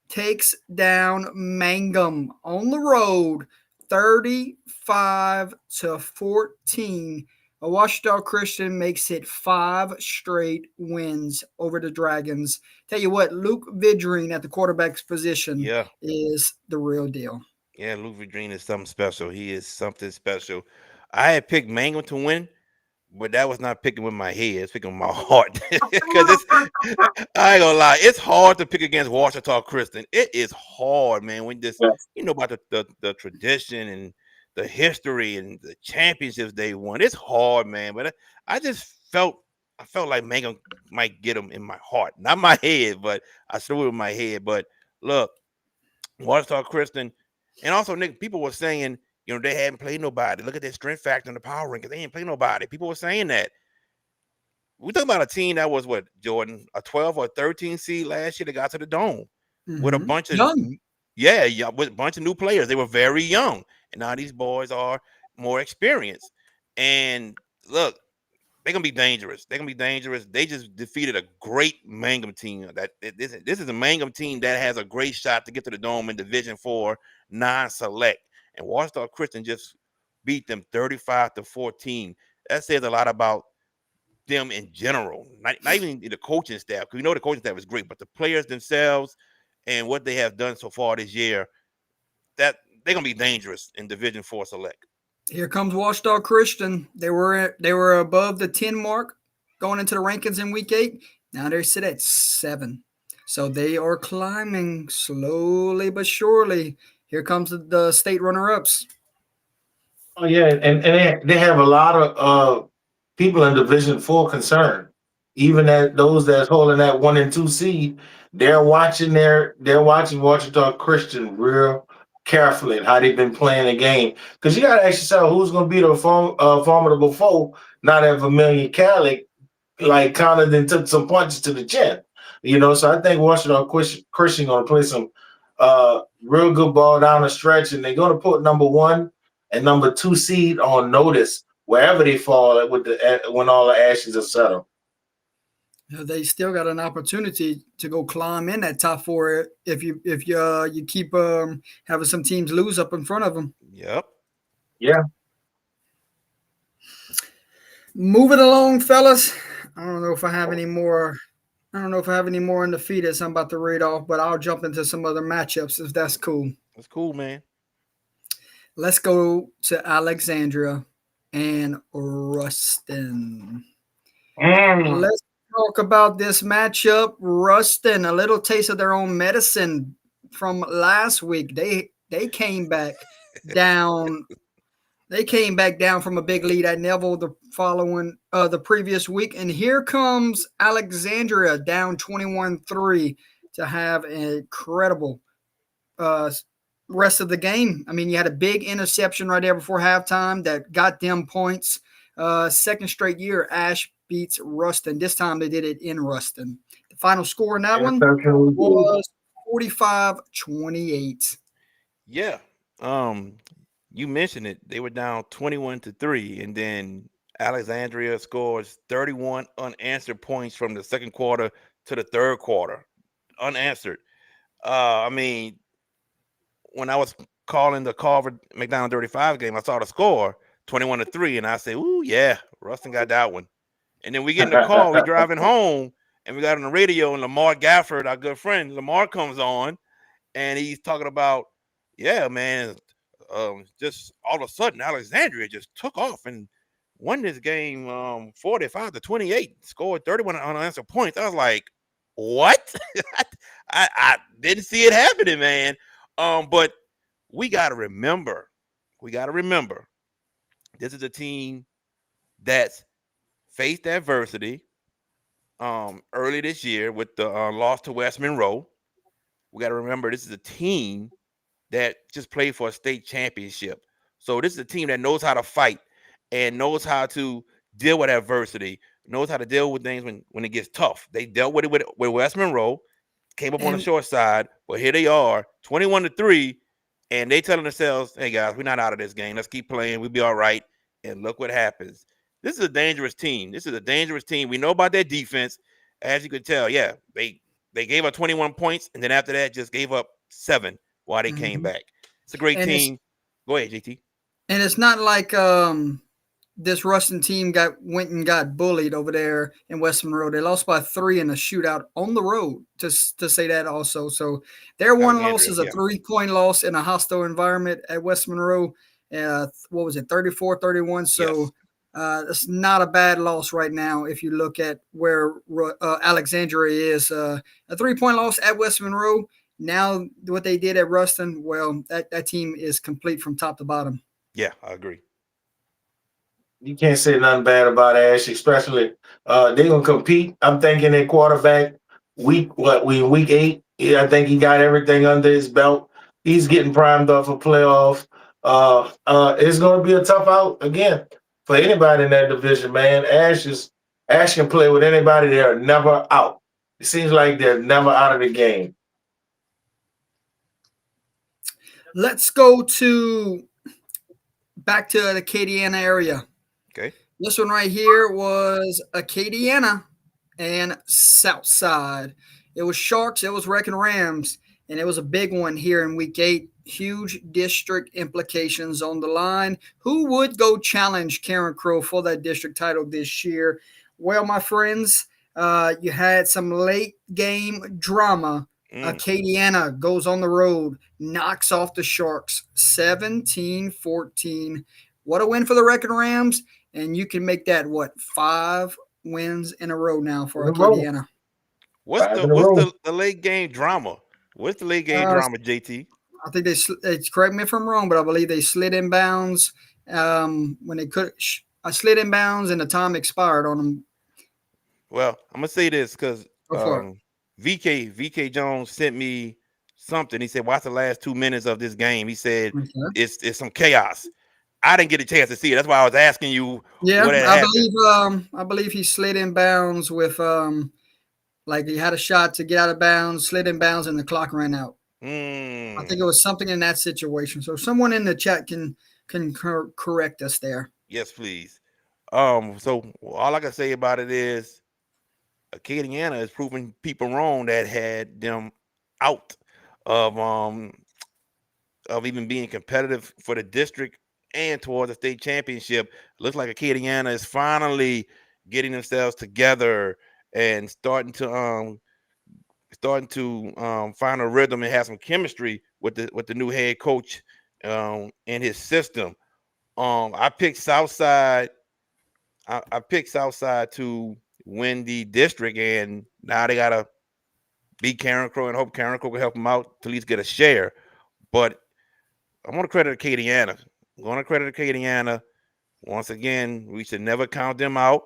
takes down Mangum on the road, 35-14. Ouachita Christian makes it 5 straight wins over the Dragons. Tell you what, Luke Vidrine at the quarterback's position is the real deal. Yeah, Luke Vidrine is something special. He is something special. I had picked Mangum to win, but that was not picking with my head. It's picking with my heart. Because I ain't gonna lie, it's hard to pick against Ouachita Christian. It is hard, man. When you know about the tradition and the history and the championships they won. It's hard, man. But I felt like Mangum might get them in my heart, not my head, but I threw it with my head. But look, Ouachita Christian, and also Nick, people were saying, you know, they hadn't played nobody. Look at their strength factor in the power rankings. They ain't played nobody. People were saying that. We talking about a team that was what, Jordan, a 12 or 13 seed last year that got to the Dome with a bunch of with a bunch of new players. They were very young, and now these boys are more experienced. And look, they're gonna be dangerous. They're gonna be dangerous. They just defeated a great Mangum team. This is a Mangum team that has a great shot to get to the Dome in Division 4 non-select. And Ouachita Christian just beat them 35-14. That says a lot about them in general, not even the coaching staff. Because we know the coaching staff is great, but the players themselves and what they have done so far this year, that they're gonna be dangerous in Division 4 select. Here comes Ouachita Christian. They were above the 10 mark going into the rankings in week 8. Now they sit at 7. So they are climbing slowly but surely. Here comes the state runner-ups. Oh yeah, and they have a lot of people in Division 4 concerned. Even at those that's holding that 1 and 2 seed, they're watching Ouachita Christian real carefully and how they've been playing the game. Because you got to ask yourself who's going to be the formidable foe. Not that Vermilion Cali, like kind of then took some punches to the chin, you know. So I think Ouachita Christian going to play some real good ball down the stretch, and they're going to put number 1 and number 2 seed on notice wherever they fall when all the ashes are settled. They still got an opportunity to go climb in that top 4 if you keep having some teams lose up in front of them. Yep. Yeah. Moving along, fellas. I don't know if I have any more. I don't know if I have any more in the fetus I'm about to read off, but I'll jump into some other matchups if that's cool. That's cool, man. Let's go to Alexandria and Ruston. Let's talk about this matchup. Ruston, a little taste of their own medicine from last week. They came back down. They came back down from a big lead at Neville the previous week. And here comes Alexandria down 21-3 to have an incredible rest of the game. I mean, you had a big interception right there before halftime that got them points. Second straight year, Ash beats Ruston. This time they did it in Ruston. The final score in that one was 45-28. Yeah. You mentioned it. They were down 21-3, and then Alexandria scores 31 unanswered points from the second quarter to the third quarter. Unanswered. I mean, when I was calling the Carver McDonald 35 game, I saw the score 21-3, and I said, "Ooh, yeah, Ruston got that one." And then we get in the car, we driving home, and we got on the radio, and Lamar Gafford, our good friend, Lamar comes on, and he's talking about, yeah, man, just all of a sudden Alexandria just took off and won this game 45-28, scored 31 unanswered points. I was like, what? I didn't see it happening, man. But we got to remember, this is a team that's faced adversity early this year with the loss to West Monroe. We got to remember this is a team that just played for a state championship. So this is a team that knows how to fight and knows how to deal with adversity, knows how to deal with things when it gets tough. They dealt with it with West Monroe, came up on the short side, but here they are, 21-3, and they telling themselves, hey, guys, we're not out of this game. Let's keep playing. We'll be all right. and look what happens. This is a dangerous team. We know about their defense. As you could tell, yeah, they gave up 21 points, and then after that, just gave up 7 while they came back. It's a great team. Go ahead, JT. And it's not like this Ruston team went and got bullied over there in West Monroe. They lost by 3 in a shootout on the road, to say that also. So their one loss is a 3-point loss in a hostile environment at West Monroe. What was it, 34-31? So it's not a bad loss right now if you look at where Alexandria is. A 3-point loss at West Monroe. Now what they did at Ruston, well, that team is complete from top to bottom. Yeah, I agree. You can't say nothing bad about Ash, especially they're gonna compete. I'm thinking that quarterback week 8. Yeah, I think he got everything under his belt. He's getting primed up for playoff. It's gonna be a tough out again for anybody in that division, man. Ash can play with anybody. They're never out. It seems like they're never out of the game. Let's go back to the Acadiana area. Okay. This one right here was Acadiana and Southside. It was Sharks, it was Wrecking Rams, and it was a big one here in week 8. Huge district implications on the line. Who would go challenge Carencro for that district title this year? Well, my friends, you had some late game drama. Acadiana goes on the road, knocks off the Sharks 17-14. What a win for the Wrecking Rams. And you can make that, 5 wins in a row now for Acadiana. What's the late game drama? What's the late game drama, JT? I think correct me if I'm wrong, but I believe they slid in bounds when they could. I slid in bounds and the time expired on them. Well, I'm going to say this because VK Jones sent me something. He said, watch the last 2 minutes of this game. He said, it's some chaos. I didn't get a chance to see it. That's why I was asking you. Yeah, I believe he slid in bounds with like he had a shot to get out of bounds, slid in bounds, and the clock ran out. I think it was something in that situation. So someone in the chat can correct us there. Yes, please. So all I can say about it is Acadiana is proving people wrong that had them out of even being competitive for the district and towards the state championship. Looks like Acadiana is finally getting themselves together and starting to find a rhythm and have some chemistry with the new head coach and his system. I picked Southside. I picked Southside to win the district, and now they gotta beat Carencro and hope Carencro can help them out to at least get a share. But I'm gonna credit Acadiana. Once again, we should never count them out.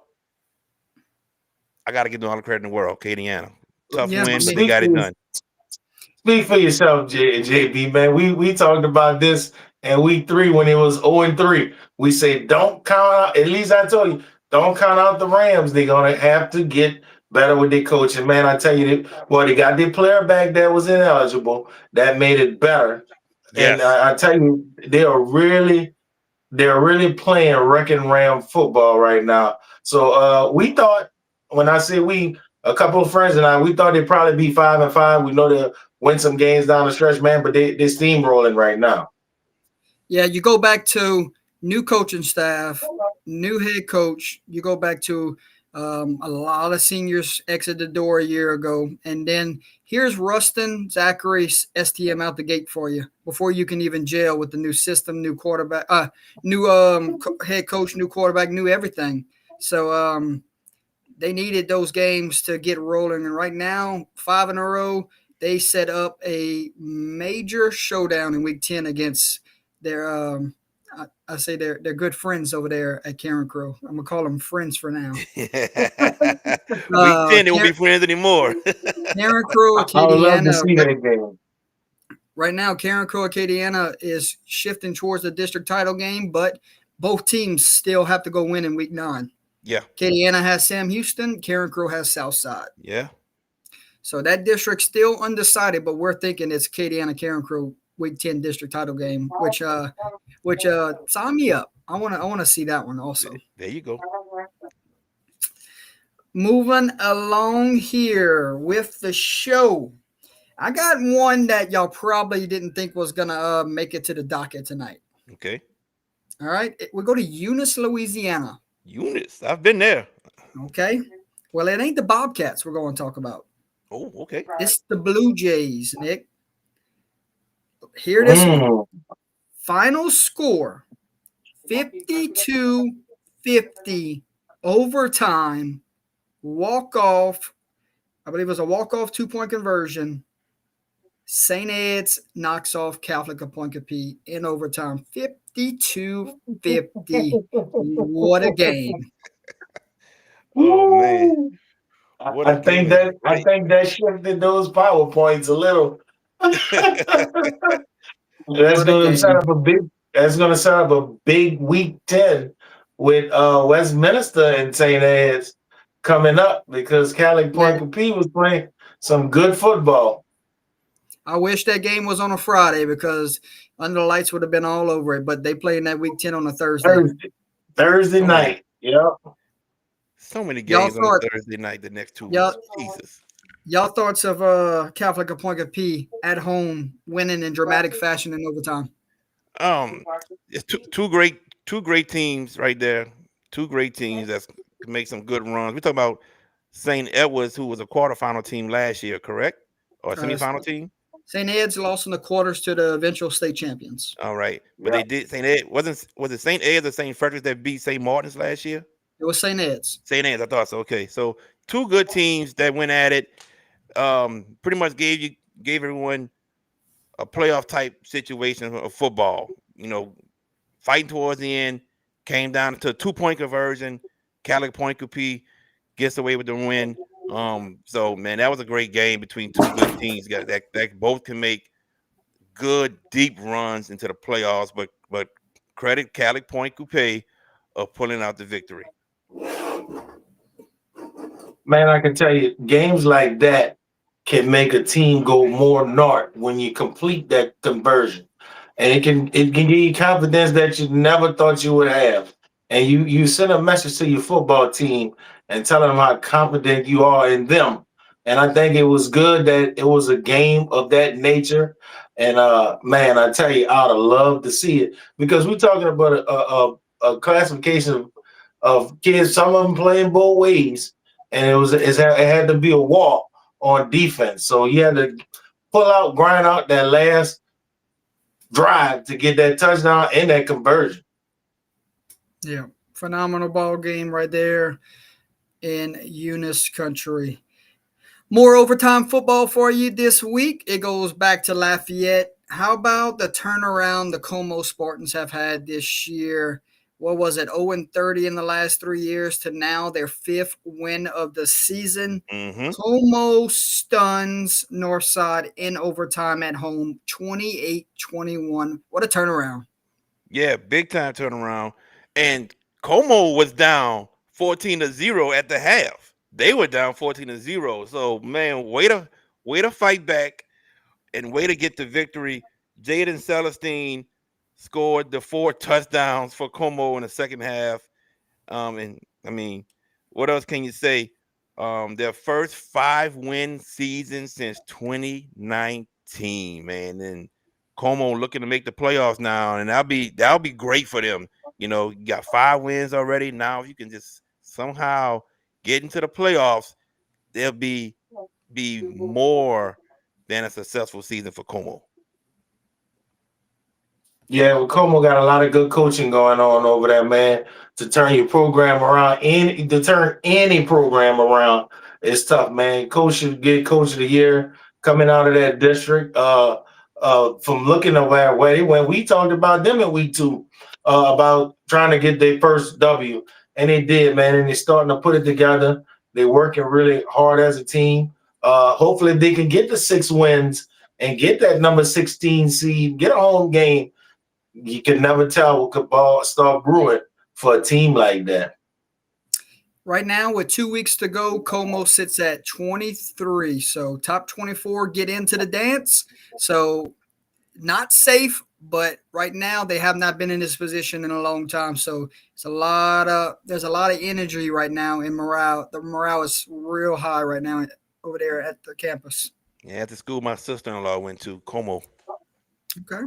I got to give them all the credit in the world. Acadiana. Tough win, but they got it done. Speak for yourself, JB, man. We talked about this in week 3 when it was 0-3. We said, don't count out, at least I told you, don't count out the Rams. They're going to have to get better with their coaching. Man, I tell you, they got their player back that was ineligible. That made it better. Yes. And I tell you, they're really playing Wrecking Ram football right now. So we thought, when I say we, a couple of friends and I, we thought they'd probably be 5-5. We know they'll win some games down the stretch, man, but they're steamrolling right now. Yeah, you go back to new coaching staff, new head coach. You go back to a lot of seniors exited the door a year ago. And then here's Ruston, Zachary, STM out the gate for you before you can even gel with the new system, new quarterback, new head coach, new quarterback, new everything. So they needed those games to get rolling. And right now, 5 in a row, they set up a major showdown in week 10 against their I say they're good friends over there at Carencro. I'm gonna call them friends for now. Week 10, they won't be friends anymore. Carencro, Acadiana. I would love to see that game. Right now, Carencro, Acadiana is shifting towards the district title game, but both teams still have to go win in week 9. Yeah. Acadiana has Sam Houston. Carencro has Southside. Yeah. So that district's still undecided, but we're thinking it's Acadiana, Carencro Week 10 district title game, which sign me up. I want to see that one also. There you go. Moving along here with the show. I got one that y'all probably didn't think was going to make it to the docket tonight. Okay. All right. We go to Eunice, Louisiana. Eunice. I've been there. Okay. Well, it ain't the Bobcats we're going to talk about. Oh, okay. It's the Blue Jays, Nick. Here this one. Final score, 52-50 overtime, walk-off. I believe it was a walk-off two-point conversion. St. Ed's knocks off Catholic Appointed in overtime, 52-50. What a game. Oh, man. I think that shifted those PowerPoints a little. That's going to set up a big week 10 with Westminster and St. Ed's coming up because Catholic Point was playing some good football. I wish that game was on a Friday because under the lights would have been all over it, but they play in that week 10 on a Thursday night. Yeah. So many games on Thursday night the next 2 weeks. Jesus. Y'all thoughts of Catholic Appointed at home winning in dramatic fashion in overtime? It's two great teams right there. Two great teams that can make some good runs. We talk about St. Edwards, who was a quarterfinal team last year, correct? Or a semifinal team? St. Ed's lost in the quarters to the eventual state champions. All right, but they did. St. Ed was it St. Ed's or St. Frederick's that beat St. Martin's last year? It was St. Ed's. St. Ed's, I thought so. Okay, so two good teams that went at it. Pretty much gave everyone a playoff type situation of football. You know, fighting towards the end, came down to a 2-point conversion. Catholic Point Coupee gets away with the win. So man, that was a great game between two good teams that both can make good deep runs into the playoffs. But credit Catholic Point Coupee of pulling out the victory. Man, I can tell you, games like that can make a team go more north when you complete that conversion. And it can give you confidence that you never thought you would have. And you send a message to your football team and tell them how confident you are in them. And I think it was good that it was a game of that nature. And man, I tell you, I'd have loved to see it because we're talking about a classification of kids, some of them playing both ways. And it had to be a walk on defense. So you had to grind out that last drive to get that touchdown and that conversion. Yeah, phenomenal ball game right there in Eunice country. More overtime football for you this week. It goes back to Lafayette. How about the turnaround the Como Spartans have had this year? What was it, 0-30 in the last 3 years to now their 5th win of the season. Mm-hmm. Como stuns Northside in overtime at home, 28-21. What a turnaround. Yeah, big time turnaround. And Como was down 14-0 at the half. They were down 14-0. So, man, way to fight back and way to get the victory. Jaden Celestine scored the 4 touchdowns for Como in the second half. And I mean, what else can you say? Their first 5-win season since 2019, man. And Como looking to make the playoffs now, and that'll be great for them. You know, you got 5 wins already. Now, if you can just somehow get into the playoffs, they'll be more than a successful season for Como. Yeah, well, Como got a lot of good coaching going on over there, man. To turn your program around, and to turn any program around, it's tough, man. Coach should get Coach of the Year coming out of that district. From looking at where they went, we talked about them in week 2 about trying to get their first W, and they did, man. And they're starting to put it together. They're working really hard as a team. Hopefully, they can get the 6 wins and get that number 16 seed, get a home game. You can never tell what could start brewing for a team like that. Right now, with 2 weeks to go, Como sits at 23. So top 24 get into the dance. So not safe, but right now they have not been in this position in a long time. So there's a lot of energy right now in morale. The morale is real high right now over there at the campus. Yeah, at the school my sister-in-law went to, Como. Okay.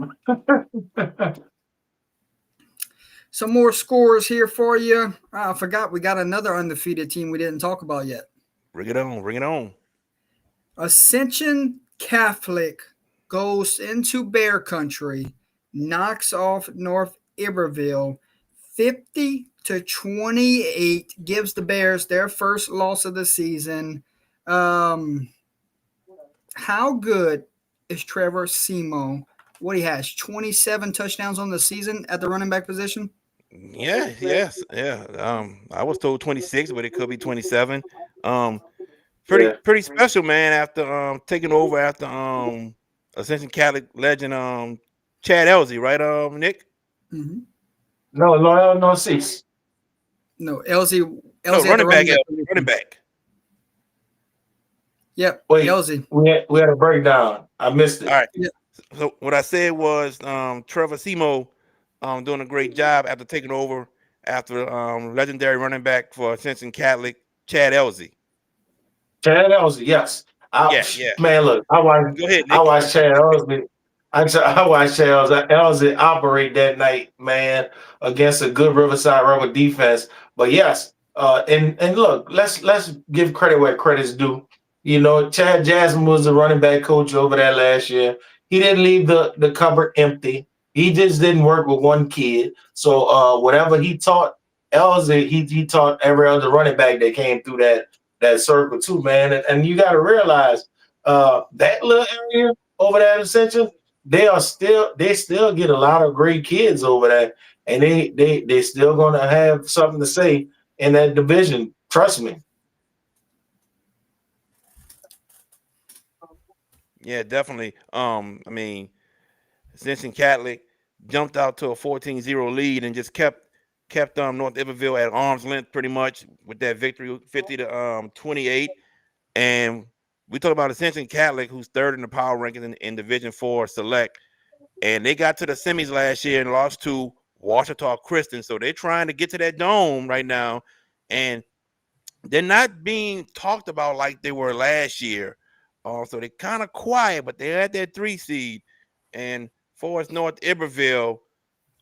Some more scores here for you. I forgot we got another undefeated team we didn't talk about yet. Bring it on, bring it on. Ascension Catholic goes into Bear Country, knocks off North Iberville 50-28, gives the Bears their first loss of the season. How good is Trevor Simo? What he has, 27 touchdowns on the season at the running back position? Yeah, yes, yeah. I was told 26, but it could be 27. Pretty special, man, after taking over after Ascension Catholic legend Chad Elzy, right, Nick? Mm-hmm. No, 6. No, Elzy No, running back. Yep, Wait, Elzy. We had a breakdown. I missed it. All right. Yep. So what I said was Trevor Simo doing a great job after taking over after legendary running back for Ascension Catholic, Chad Elzy. Chad Elzy, yes. Yeah. Man, look, Go ahead, Nick. I watched Chad Elzy. I watched Chad Elzy operate that night, man, against a good Riverside Rebel defense. But yes, and look, let's give credit where credit's due. You know, Chad Jasmine was the running back coach over there last year. He didn't leave the cupboard empty. He just didn't work with one kid. So whatever he taught Elzy, he taught every other running back that came through that circle too, man. And you got to realize that little area over there at Ascension, they still get a lot of great kids over there, and they still gonna have something to say in that division. Trust me. Yeah, definitely. I mean, Ascension Catholic jumped out to a 14-0 lead and just kept North Iberville at arm's length pretty much with that victory, 50-28. And we talk about Ascension Catholic, who's third in the power rankings in Division 4 Select, and they got to the semis last year and lost to Ouachita Christian. So they're trying to get to that dome right now, and they're not being talked about like they were last year. So they're kind of quiet, but they're at that 3 seed. And for us, North Iberville,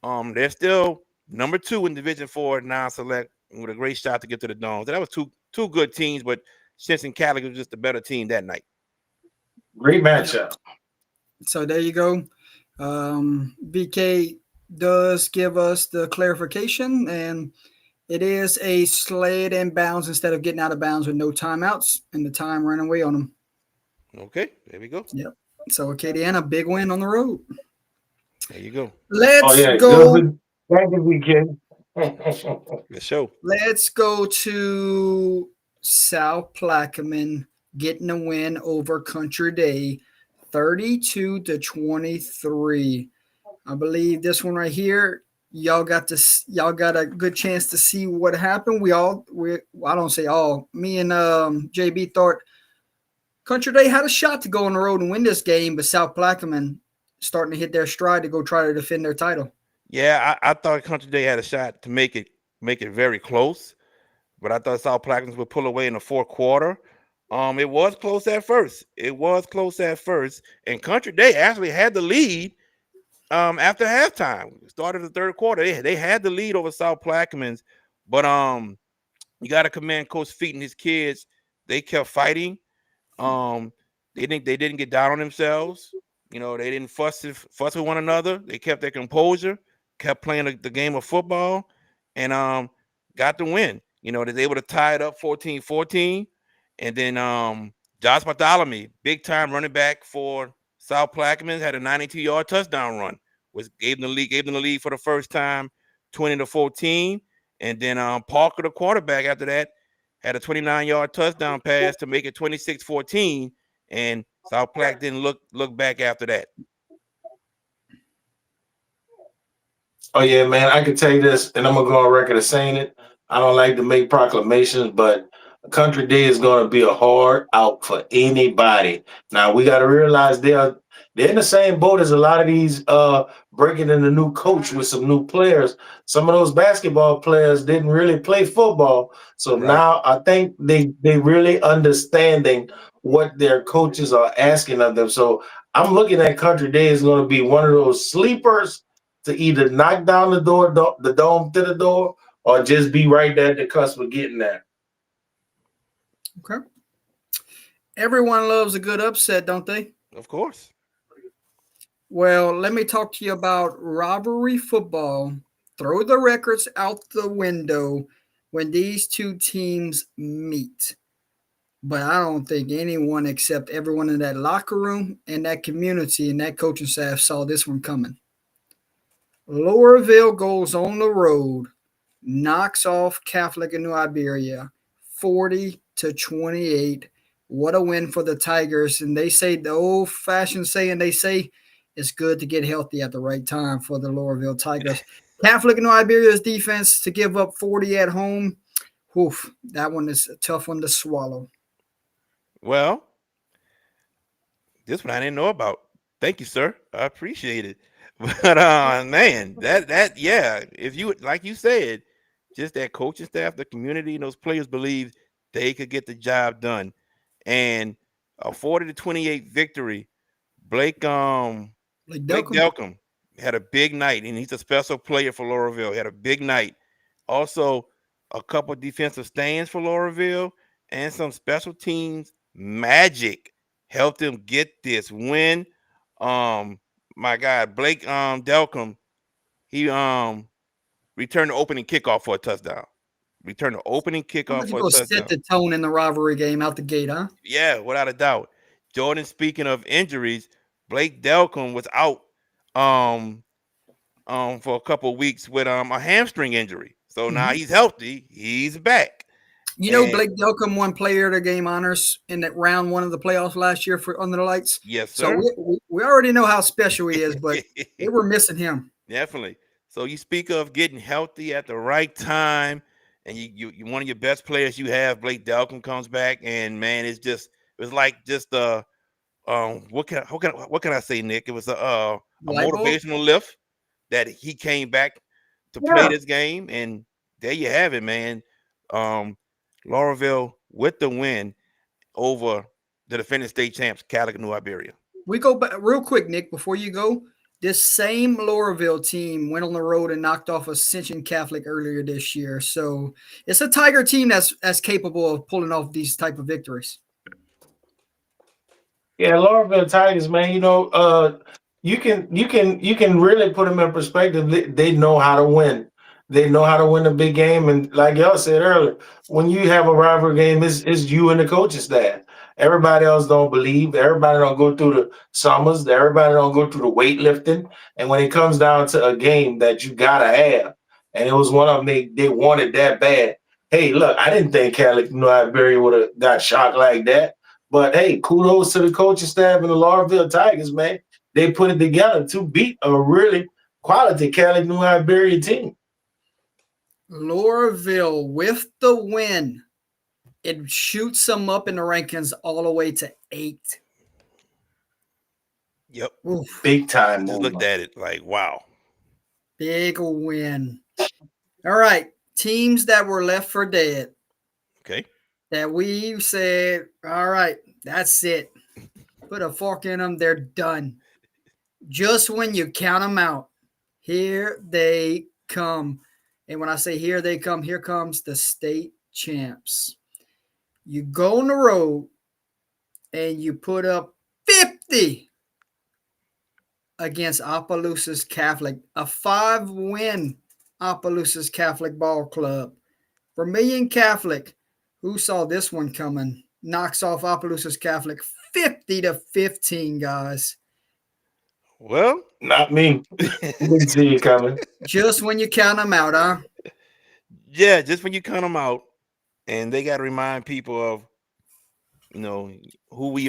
they're still number 2 in Division 4 non-select with a great shot to get to the dome. So that was two good teams, but Ascension Catholic was just a better team that night. Great matchup. So there you go. BK does give us the clarification, and it is a sled and bounds instead of getting out of bounds with no timeouts and the time running away on them. Okay, there we go. Yep. So Acadiana, big win on the road. There you go. Let's go. Thank you, BK. Good show. Let's go to South Plaquemine getting a win over Country Day, 32-23. I believe this one right here, y'all got a good chance to see what happened. I don't say all. Me and JB thought Country Day had a shot to go on the road and win this game, but South Plaquemine starting to hit their stride to go try to defend their title. Yeah, I thought Country Day had a shot to make it very close, but I thought South Plaquemine would pull away in the fourth quarter. It was close at first. And Country Day actually had the lead after halftime. Started the third quarter. They had the lead over South Plaquemine, but you got to commend Coach Feet and his kids. They kept fighting. They didn't get down on themselves. You know, they didn't fuss with one another. They kept their composure, kept playing the game of football, and got the win. You know, they were able to tie it up 14-14. And then Josh Bartholomew, big time running back for South Plaquemine, had a 92-yard touchdown run, gave them the lead for the first time, 20-14. And then Parker, the quarterback, after that, had a 29-yard touchdown pass to make it 26-14. And South Plaque didn't look back after that. Oh yeah, man, I can tell you this, and I'm gonna go on record of saying it. I don't like to make proclamations, but Country Day is gonna be a hard out for anybody. Now we gotta realize They're in the same boat as a lot of these breaking in a new coach with some new players. Some of those basketball players didn't really play football. So Right. now I think they really understanding what their coaches are asking of them. So I'm looking at Country Day is going to be one of those sleepers to either knock down the dome to the door, or just be right there at the cusp of getting there. Okay. Everyone loves a good upset, don't they? Of course. Well, let me talk to you about rivalry football. Throw the records out the window when these two teams meet. But I don't think anyone except everyone in that locker room and that community and that coaching staff saw this one coming. Lowerville goes on the road, knocks off Catholic in New Iberia 40-28. What a win for the Tigers. And they say the old fashioned saying, they say it's good to get healthy at the right time for the Lowerville Tigers. Catholic in New Iberia's defense to give up 40 at home. Oof, that one is a tough one to swallow. Well, this one I didn't know about. Thank you, sir. I appreciate it. But man, that yeah, if you like you said, just that coaching staff, the community, and those players believe they could get the job done. And a 40-28 victory. Blake Like Blake Delcom. Delcom had a big night, and he's a special player for Laurelville. He had a big night. Also, a couple defensive stands for Laurelville and some special teams magic helped him get this win. My God, Blake Delcom, he returned the opening kickoff for a touchdown. Returned the opening kickoff for a Go set touchdown. the tone in the rivalry game out the gate, huh? Yeah, without a doubt. Jordan, speaking of injuries, Blake Delcom was out for a couple of weeks with a hamstring injury. So now he's healthy. He's back. You know, And- Blake Delcom won Player of the Game honors in that round one of the playoffs last year for Under the Lights. Yes, sir. So we already know how special he is, but they were missing him. Definitely. So you speak of getting healthy at the right time, and you one of your best players you have, Blake Delcom, comes back, and man, it was like just what can I say, Nick? It was a Light bulb? motivational lift that he came back to play this game, and there you have it, man. Laurelville with the win over the defending state champs, Catholic New Iberia. We go back real quick, Nick, before you go. This same Laurelville team went on the road and knocked off Ascension Catholic earlier this year. So it's a Tiger team that's capable of pulling off these type of victories. Yeah, Laurelville Tigers, man. You know, you can really put them in perspective. They know how to win. They know how to win a big game. And like y'all said earlier, when you have a rivalry game, it's you and the coaching staff. Everybody else don't believe. Everybody don't go through the summers. Everybody don't go through the weightlifting. And when it comes down to a game that you gotta have, and it was one of them they wanted that bad. Hey, look, I didn't think Catholic New Iberia would have got shocked like that. But hey, kudos to the coaching staff and the Laurelville Tigers, man. They put it together to beat a really quality Catholic New Iberia team. Laurelville with the win. It shoots them up in the rankings all the way to 8. Yep. Oof. Big time. Just looked at it like, wow. Big win. All right. Teams that were left for dead. Okay. That we said, all right, that's it. Put a fork in them. They're done. Just when you count them out, here they come. And when I say here they come, here comes the state champs. You go on the road and you put up 50 against Opelousas Catholic, a 5-win Opelousas Catholic Ball Club. Vermilion Catholic, who saw this one coming, knocks off Opelousas Catholic 50-15, guys. Well, not me. Didn't see you coming. Just when you count them out, huh? Yeah, just when you count them out, and they got to remind people of, you know, who we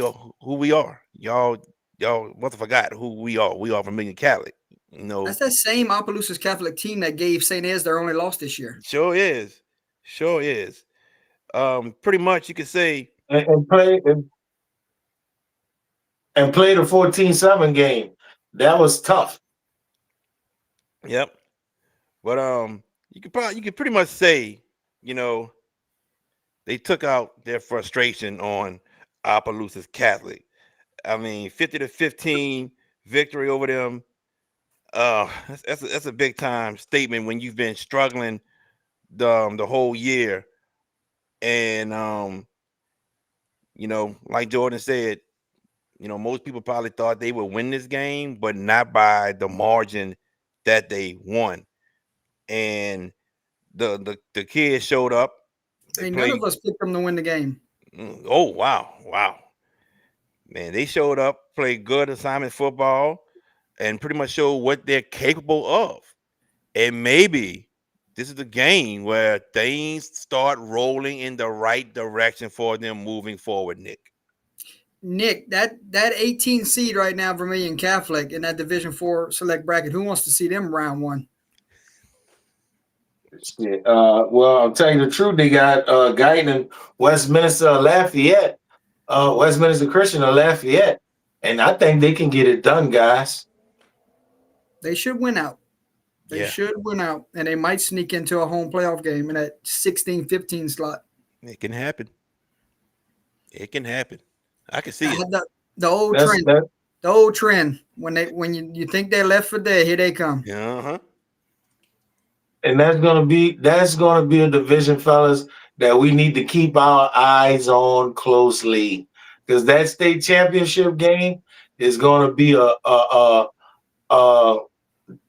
are. Y'all must have forgot who we are. We are Vermilion Catholic. You know, that's that same Opelousas Catholic team that gave St. Ed's their only loss this year. Sure is. Pretty much you could say and play and played a 14-7 game. That was tough. Yep. But you could pretty much say, they took out their frustration on Opelousas Catholic. I mean, 50-15 victory over them. That's a big time statement when you've been struggling the whole year, and like Jordan said, most people probably thought they would win this game, but not by the margin that they won. And the kids showed up. They Hey, none played. of us picked them to win the game. Oh wow, man! They showed up, played good assignment football, and pretty much showed what they're capable of. And maybe this is the game where things start rolling in the right direction for them moving forward, Nick. Nick, that 18 seed right now, Vermilion Catholic in that Division 4 select bracket. Who wants to see them round one? Well, I'll tell you the truth. They got Guyton, Westminster, Lafayette, Westminster Christian, or Lafayette, and I think they can get it done, guys. They should win out. They should win out, and they might sneak into a home playoff game in that 16-15 slot. It can happen. It can happen. I can see it. The old trend. The old trend. When you think they're left for dead, here they come. Uh-huh. And that's gonna be a division, fellas, that we need to keep our eyes on closely, because that state championship game is gonna be a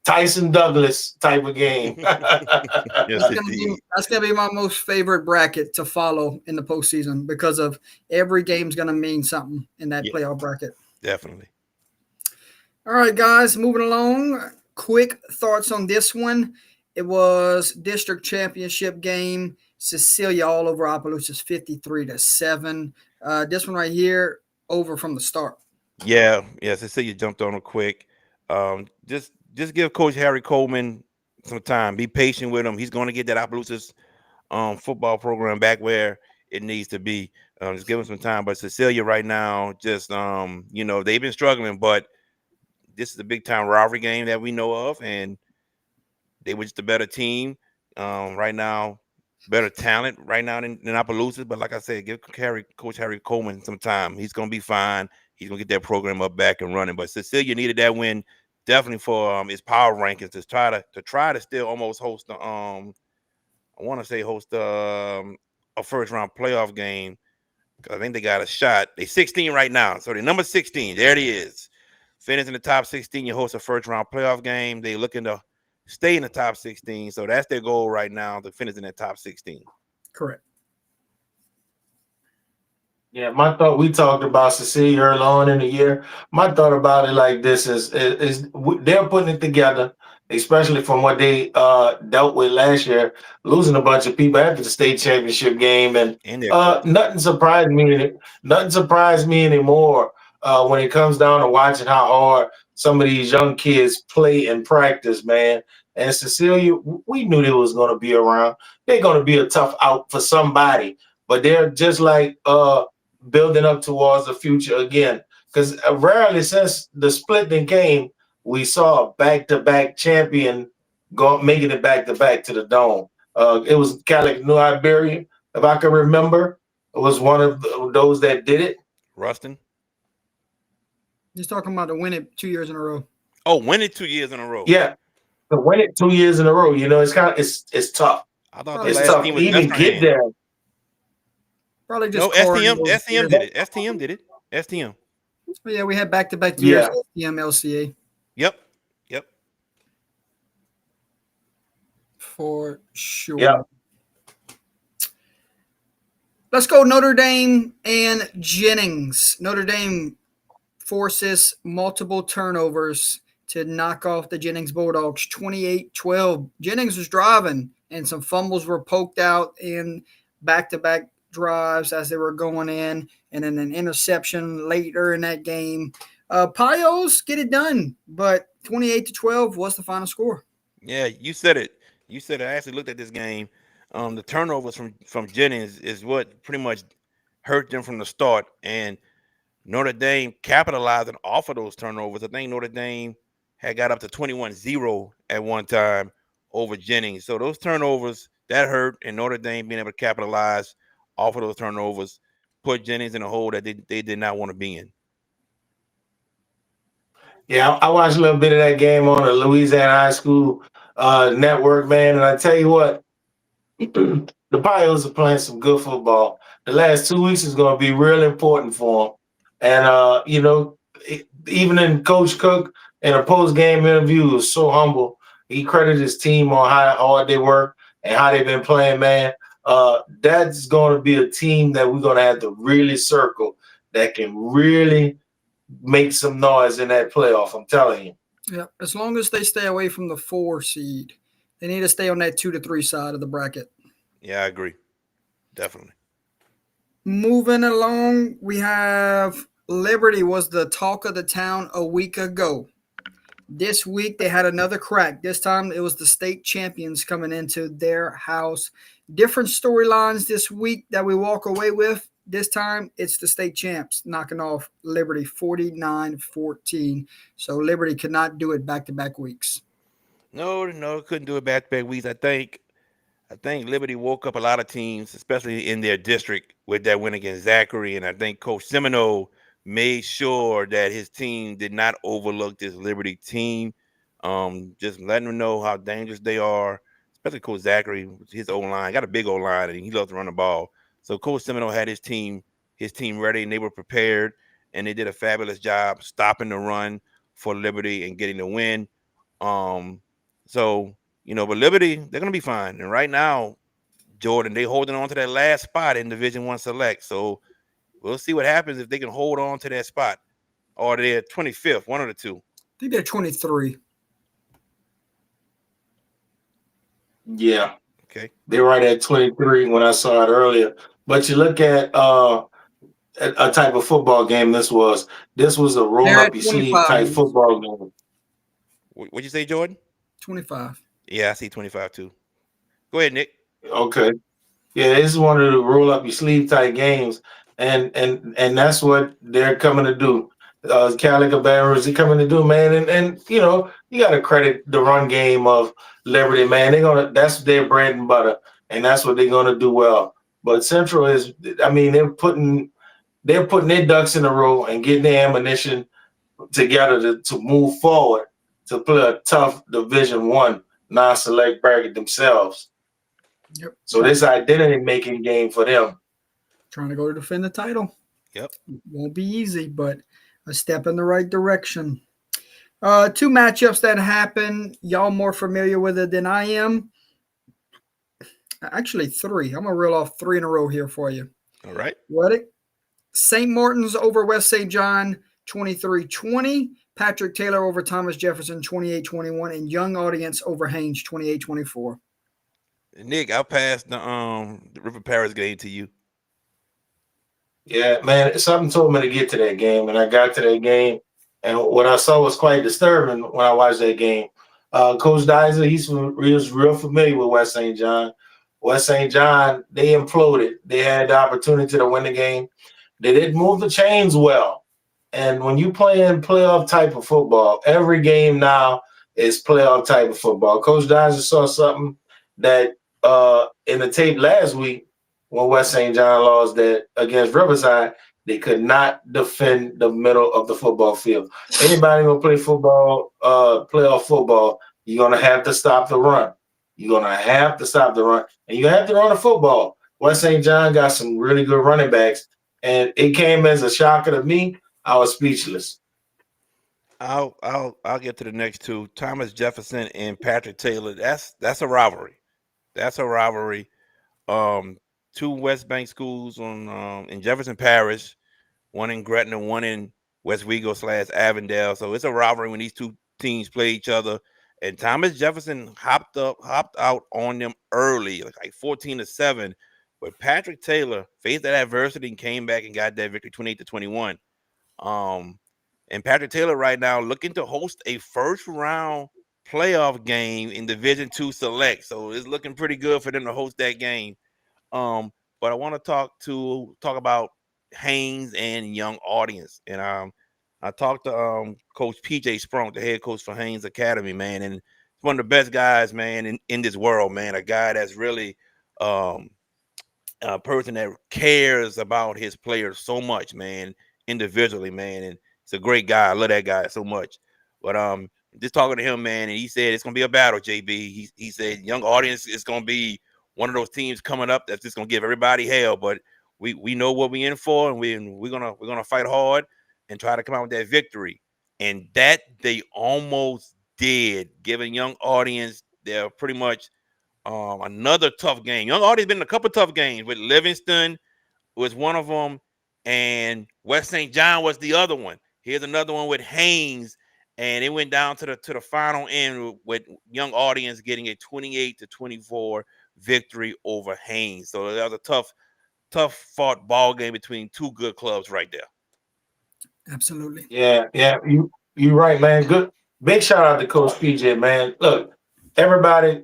Tyson Douglas type of game. Yes, that's gonna be my most favorite bracket to follow in the postseason, because of every game's gonna mean something in that playoff bracket. Definitely. All right, guys, moving along. Quick thoughts on this one. It was district championship game. Cecilia all over Opelousas 53-7. This one right here, over from the start. Yeah. Cecilia jumped on it quick. Just give Coach Harry Coleman some time. Be patient with him. He's going to get that Opelousas football program back where it needs to be. Just give him some time. But Cecilia right now, just they've been struggling, but this is a big time rivalry game that we know of, and they were just a better team right now, better talent right now than Opelousas. But like I said, give Coach Harry Coleman some time. He's going to be fine. He's going to get that program up back and running. But Cecilia needed that win definitely for his power rankings to try to still almost host a first round playoff game. I think they got a shot. They're 16 right now, so they're number 16. There it is. Finish in the top 16. You host a first round playoff game. They're looking to stay in the top 16. So that's their goal right now, to finish in the top 16. Correct. Yeah, my thought, we talked about Cecilia early on in the year. My thought about it like this is they're putting it together, especially from what they dealt with last year, losing a bunch of people after the state championship game, and nothing surprised me. Nothing surprised me anymore when it comes down to watching how hard some of these young kids play and practice, man. And Cecilia, we knew they was going to be around. They're going to be a tough out for somebody, but they're just like building up towards the future again, because rarely since the split then came, we saw a back-to-back champion making it back-to-back to the Dome. It was Calic New Iberia, if I can remember. It was one of those that did it. Ruston. He's talking about to win it 2 years in a row. Oh, win it 2 years in a row. Yeah, to win it 2 years in a row. It's kind of it's tough. I thought it's tough to even get there. Probably just STM did it. STM did it. STM. Oh, yeah, we had back-to-back years. STM, LCA. Yep. For sure. Yeah. Let's go Notre Dame and Jennings. Notre Dame forces multiple turnovers to knock off the Jennings Bulldogs 28-12. Jennings was driving, and some fumbles were poked out in back-to-back drives as they were going in, and then an interception later in that game. Pios get it done, but 28-12 was the final score. Yeah, you said it. I actually looked at this game. The turnovers from Jennings is what pretty much hurt them from the start, and Notre Dame capitalizing off of those turnovers. I think Notre Dame had got up to 21-0 at one time over Jennings. So those turnovers, that hurt, and Notre Dame being able to capitalize off of those turnovers put Jennings in a hole that they did not want to be in. Yeah, I watched a little bit of that game on the Louisiana High School network, man, and I tell you what, the Pios are playing some good football. The last 2 weeks is going to be real important for them. And, even in Coach Cook in a post-game interview was so humble. He credited his team on how hard they work and how they've been playing, man. That's going to be a team that we're going to have to really circle that can really make some noise in that playoff. I'm telling you. Yeah, as long as they stay away from the 4 seed, they need to stay on that 2 to 3 side of the bracket. Yeah, I agree. Definitely. Moving along, we have Liberty was the talk of the town a week ago. This week they had another crack. This time it was the state champions coming into their house. Different storylines this week that we walk away with. This time it's the state champs knocking off Liberty 49-14. So Liberty could not do it back-to-back weeks. No, couldn't do it back-to-back weeks. I think Liberty woke up a lot of teams, especially in their district, with that win against Zachary. And I think Coach Semino made sure that his team did not overlook this Liberty team. Just letting them know how dangerous they are, especially Coach Zachary, his O-line. Got a big O-line, and he loves to run the ball. So Coach Semino had his team ready, and they were prepared, and they did a fabulous job stopping the run for Liberty and getting the win. But Liberty, they're going to be fine. And right now, Jordan, they holding on to that last spot in Division I Select. So we'll see what happens if they can hold on to that spot. Or they're 25th, one of the two. I think they're 23. Yeah. Okay. They're right at 23 when I saw it earlier. But you look at a type of football game this was. This was a roll-up-your-sleeve type football game. What'd you say, Jordan? 25. Yeah, I see 25 too. Go ahead, Nick. Okay. Yeah, this is one of the roll-up-your-sleeve type games, and that's what they're coming to do. Cali Cabarrus, he coming to do, man, and you got to credit the run game of Liberty, man. That's their bread and butter, and that's what they're gonna do well. But Central is, they're putting their ducks in a row and getting their ammunition together to move forward to play a tough Division I non-select bracket themselves. Yep. So this identity-making game for them. Trying to go to defend the title. Yep. Won't be easy, but a step in the right direction. 2 matchups that happen. Y'all more familiar with it than I am. Actually, 3. I'm going to reel off 3 in a row here for you. All right. Ready? St. Martin's over West St. John, 23-20. Patrick Taylor over Thomas Jefferson, 28-21. And Young Audience over Haynes, 28-24. Nick, I'll pass the River Paris game to you. Yeah, man, something told me to get to that game, and I got to that game. And what I saw was quite disturbing when I watched that game. Coach Dyser, he was real familiar with West St. John. West St. John, they imploded. They had the opportunity to win the game. They didn't move the chains well. And when you play in playoff type of football, every game now is playoff type of football. Coach Dyser saw something that in the tape last week when West St. John lost that against Riverside, they could not defend the middle of the football field. Anybody gonna play football, playoff football, you're gonna have to stop the run. You're gonna have to stop the run, and you have to run the football. West St. John got some really good running backs, and it came as a shocker to me. I was speechless. I'll get to the next 2. Thomas Jefferson and Patrick Taylor. That's a rivalry. That's a rivalry. 2 West Bank schools in Jefferson Parish, one in Gretna, one in Westwego / Avondale. So it's a rivalry when these 2 teams play each other. And Thomas Jefferson hopped out on them early, like 14-7. But Patrick Taylor faced that adversity and came back and got that victory, 28-21. And Patrick Taylor right now looking to host a first-round playoff game in Division II Select. So it's looking pretty good for them to host that game. But I want to talk about Haynes and young audience. And I talked to Coach PJ Sprunk, the head coach for Haynes Academy, man, and he's one of the best guys, man, in this world, man. A guy that's really a person that cares about his players so much, man, individually, man. And he's a great guy. I love that guy so much. But just talking to him, man, and he said it's gonna be a battle, JB. He said young audience is gonna be one of those teams coming up that's just gonna give everybody hell. But we know what we're in for, and we're gonna fight hard and try to come out with that victory. And that they almost did, giving young audience they're pretty much another tough game. Young Audience been in a couple tough games with Livingston was one of them, and West St. John was the other one. Here's another one with Haynes, and it went down to the final end with Young Audience getting a 28-24 victory over Haynes. So that was a tough fought ball game between two good clubs right there. Absolutely. Yeah, you right, man. Good, big shout out to Coach PJ, man. Look, everybody,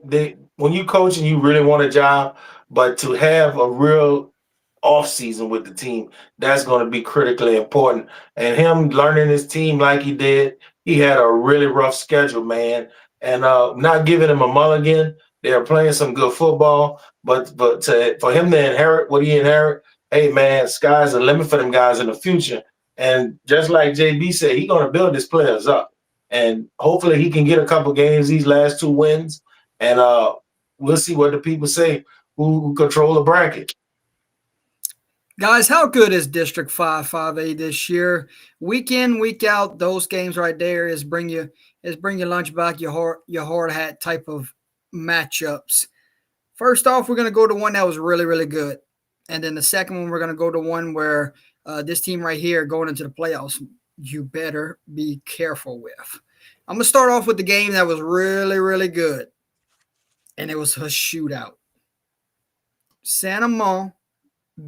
when you coaching, you really want a job, but to have a real off season with the team, that's going to be critically important. And him learning his team like he did, he had a really rough schedule, man. And not giving him a mulligan. They are playing some good football, but for him to inherit what he inherit, hey man, sky's the limit for them guys in the future. And just like JB said, he's going to build his players up. And hopefully he can get a couple games, these last 2 wins. And we'll see what the people say who control the bracket. Guys, how good is District 5 5A this year? Week in, week out, those games right there is bring your lunch back, your hard hat type of matchups. First off, we're going to go to one that was really, really good. And then the second one, we're going to go to one where this team right here going into the playoffs, you better be careful with. I'm going to start off with the game that was really, really good. And it was a shootout. Santa Monica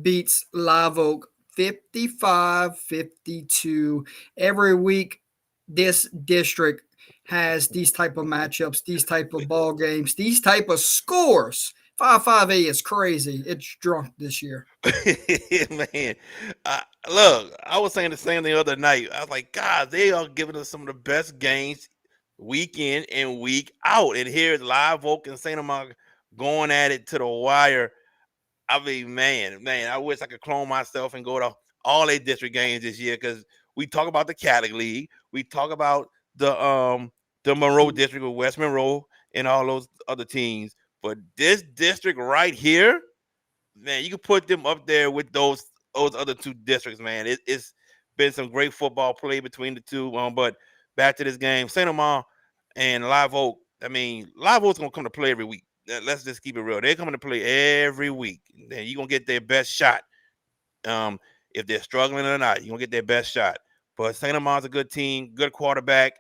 beats Live Oak 55-52. Every week, this district has these type of matchups, these type of ball games, these type of scores. 5-5A is crazy. It's drunk this year. Man, look, I was saying the same the other night. I was like, God, they are giving us some of the best games week in and week out. And here's Live Oak and St. Amant going at it to the wire. I mean, man, I wish I could clone myself and go to all 8 district games this year, because we talk about the Catholic League, we talk about the Monroe district with West Monroe and all those other teams, but this district right here, man, you can put them up there with those other 2 districts, man. It's been some great football play between the two. But back to this game, St. Amant and Live Oak. I mean, Live Oak's gonna come to play every week. Let's just keep it real. They're coming to play every week. Then you're going to get their best shot. If they're struggling or not, you're going to get their best shot. But St. Amant's a good team, good quarterback,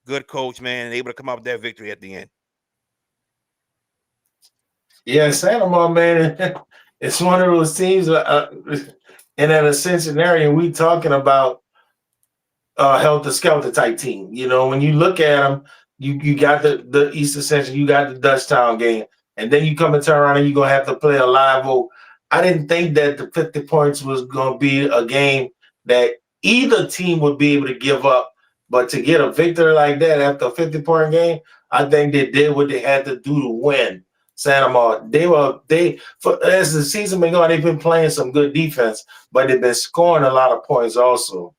good coach, man, and able to come up with that victory at the end. Yeah, St. Amant, man, it's one of those teams in that Ascension area, we talking about helter-skelter type team. You know, when you look at them, you got the East Ascension, you got the Dutchtown game, and then you come and turn around and you're going to have to play a Live Oak. I didn't think that the 50 points was going to be a game that either team would be able to give up, but to get a victory like that after a 50-point game, I think they did what they had to do to win. Santa Monica, as the season been going, they've been playing some good defense, but they've been scoring a lot of points also.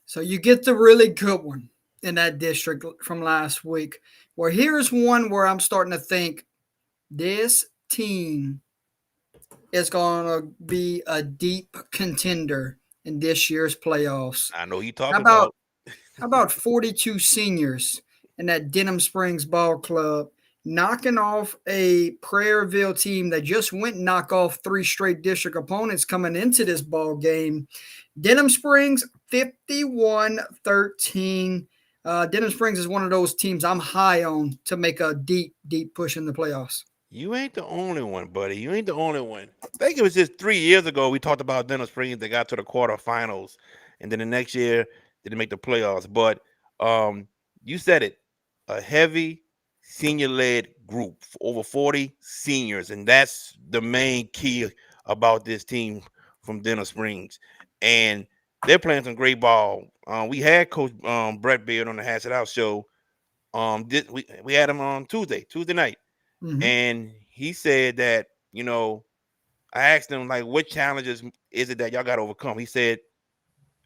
So you get the really good one in that district from last week. Well, here's one where I'm starting to think this team is going to be a deep contender in this year's playoffs. I know you talking about. How about 42 seniors in that Denham Springs Ball Club knocking off a Prairieville team that just went and knocked off 3 straight district opponents coming into this ball game. Denham Springs 51-13. Denham Springs is one of those teams I'm high on to make a deep, deep push in the playoffs. You ain't the only one, buddy. You ain't the only one. I think it was just 3 years ago we talked about Denham Springs. They got to the quarterfinals, and then the next year they didn't make the playoffs. But you said it, a heavy senior-led group, over 40 seniors, and that's the main key about this team from Denham Springs, and they're playing some great ball. We had Coach Brett Beard on the Hash It Out show. We had him on Tuesday night, and he said that I asked him like, what challenges is it that y'all got to overcome? He said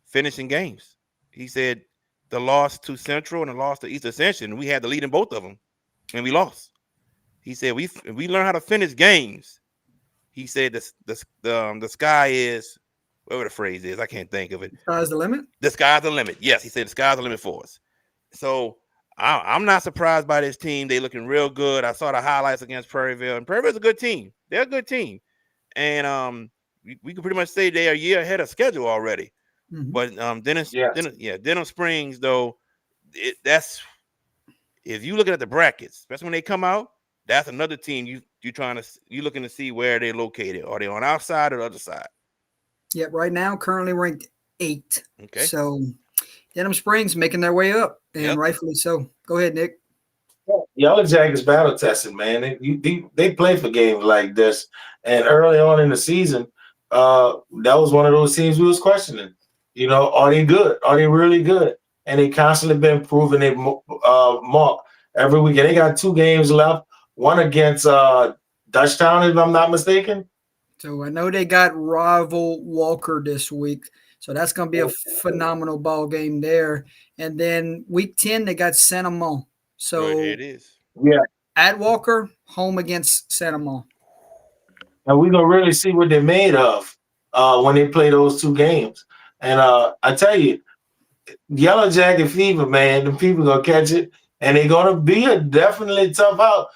finishing games. He said the loss to Central and the loss to East Ascension. We had the lead in both of them, and we lost. He said we learn how to finish games. He said the sky is, whatever the phrase is, I can't think of it. Sky's the limit? The sky's the limit. Yes, he said the sky's the limit for us. So I'm not surprised by this team. They're looking real good. I saw the highlights against Prairieville, and Prairieville's a good team. They're a good team. And we can pretty much say they're a year ahead of schedule already. But Denham Springs, though, that's, if you looking at the brackets, especially when they come out, that's another team you're looking to see where they're located. Are they on our side or the other side? Yep, right now currently ranked 8. Okay. So Denham Springs making their way up, and rightfully so. Go ahead, Nick. Yellow Jackets battle tested, man. They play for games like this, and early on in the season, that was one of those teams we was questioning. Are they good? Are they really good? And they constantly been proving they mark every week. And they got 2 games left. One against Dutchtown, if I'm not mistaken. So I know they got rival Walker this week. So that's going to be a phenomenal ball game there. And then week 10, they got Santa Mo. So it is. Yeah. At Walker, home against Santa Mo. And we're going to really see what they're made of when they play those 2 games. And I tell you, Yellow Jacket fever, man, the people going to catch it. And they're going to be a definitely tough out.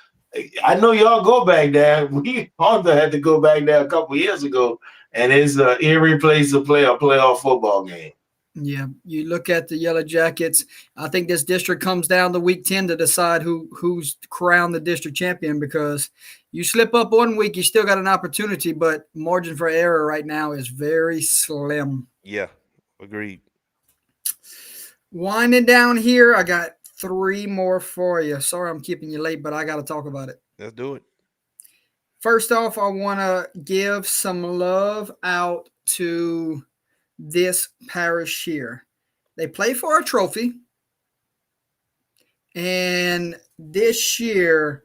I know y'all go back there. We Honda had to go back there a couple years ago. And it's an eerie place to play a playoff football game. Yeah, you look at the Yellow Jackets. I think this district comes down to week 10 to decide who's crowned the district champion, because you slip up one week, you still got an opportunity, but margin for error right now is very slim. Yeah, agreed. Winding down here, I got 3 more for you. Sorry I'm keeping you late, but I got to talk about it. Let's do it. First off, I want to give some love out to this parish here. They play for a trophy, and this year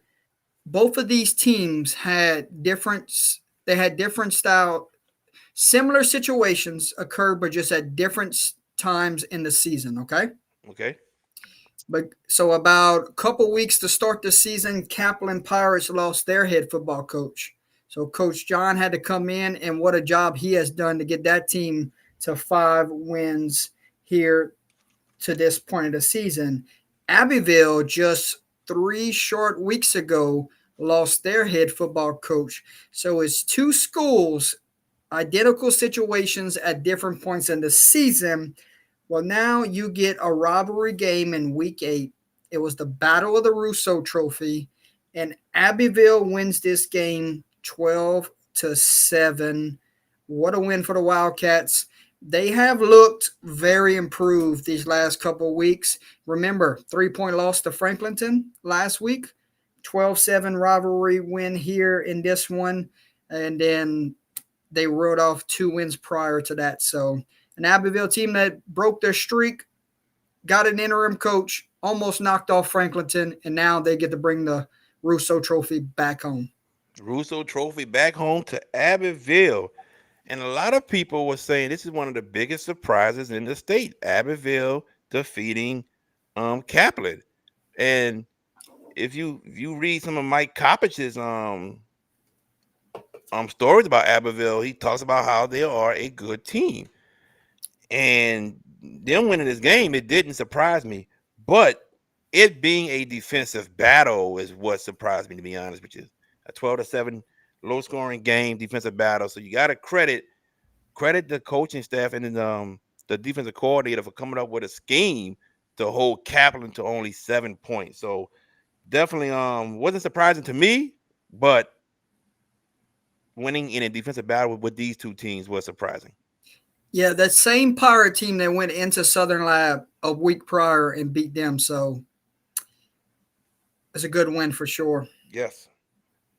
both of these teams had different style, similar situations occurred, but just at different times in the season. Okay. But so about a couple weeks to start the season, Kaplan Pirates lost their head football coach. So Coach John had to come in, and what a job he has done to get that team to 5 wins here to this point of the season. Abbeville just 3 short weeks ago lost their head football coach. So it's 2 schools, identical situations at different points in the season. Well, now you get a rivalry game in week 8. It was the Battle of the Russo Trophy, and Abbeville wins this game 12-7. What a win for the Wildcats. They have looked very improved these last couple of weeks. Remember, 3-point loss to Franklinton last week, 12-7 rivalry win here in this one, and then they wrote off 2 wins prior to that. So an Abbeville team that broke their streak, got an interim coach, almost knocked off Franklinton, and now they get to bring the Russo Trophy back home. Russo Trophy back home to Abbeville. And a lot of people were saying this is one of the biggest surprises in the state, Abbeville defeating Kaplan. And if you read some of Mike Koppich's stories about Abbeville, he talks about how they are a good team. And them winning this game, it didn't surprise me. But it being a defensive battle is what surprised me, to be honest with you. A 12-7 low-scoring game, defensive battle. So you got to credit the coaching staff and the defensive coordinator for coming up with a scheme to hold Kaplan to only 7 points. So definitely wasn't surprising to me, but winning in a defensive battle with these 2 teams was surprising. Yeah, that same Pirate team that went into Southern Lab a week prior and beat them. So it's a good win for sure. Yes.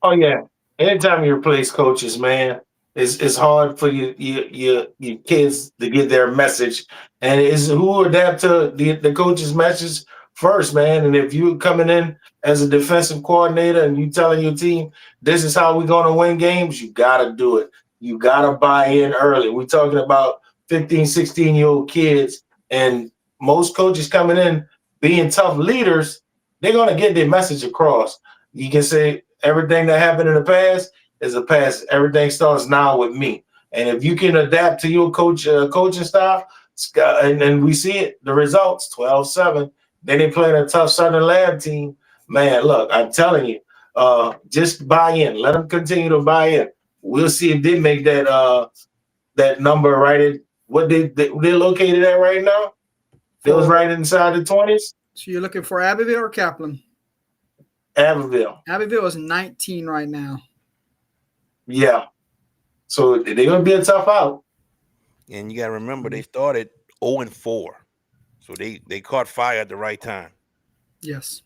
Oh, yeah. Anytime you replace coaches, man, it's hard for your kids to get their message, and it's who adapt to the coach's message first, man. And if you coming in as a defensive coordinator and you telling your team this is how we're going to win games, you got to do it. You got to buy in early. We're talking about 15, 16-year-old kids, and most coaches coming in being tough leaders, they're going to get their message across. You can say everything that happened in the past is a past. Everything starts now with me. And if you can adapt to your coaching style, and we see it, the results, 12-7. Then they playing a tough Southern Lab team. Man, look, I'm telling you, just buy in. Let them continue to buy in. We'll see if they make that number right at what they're located at right now. It was right inside the 20s. So you're looking for Abbeville or Kaplan? Abbeville. Abbeville is 19 right now. Yeah. So they're going to be a tough out. And you got to remember, they started 0-4. So they caught fire at the right time. Yes.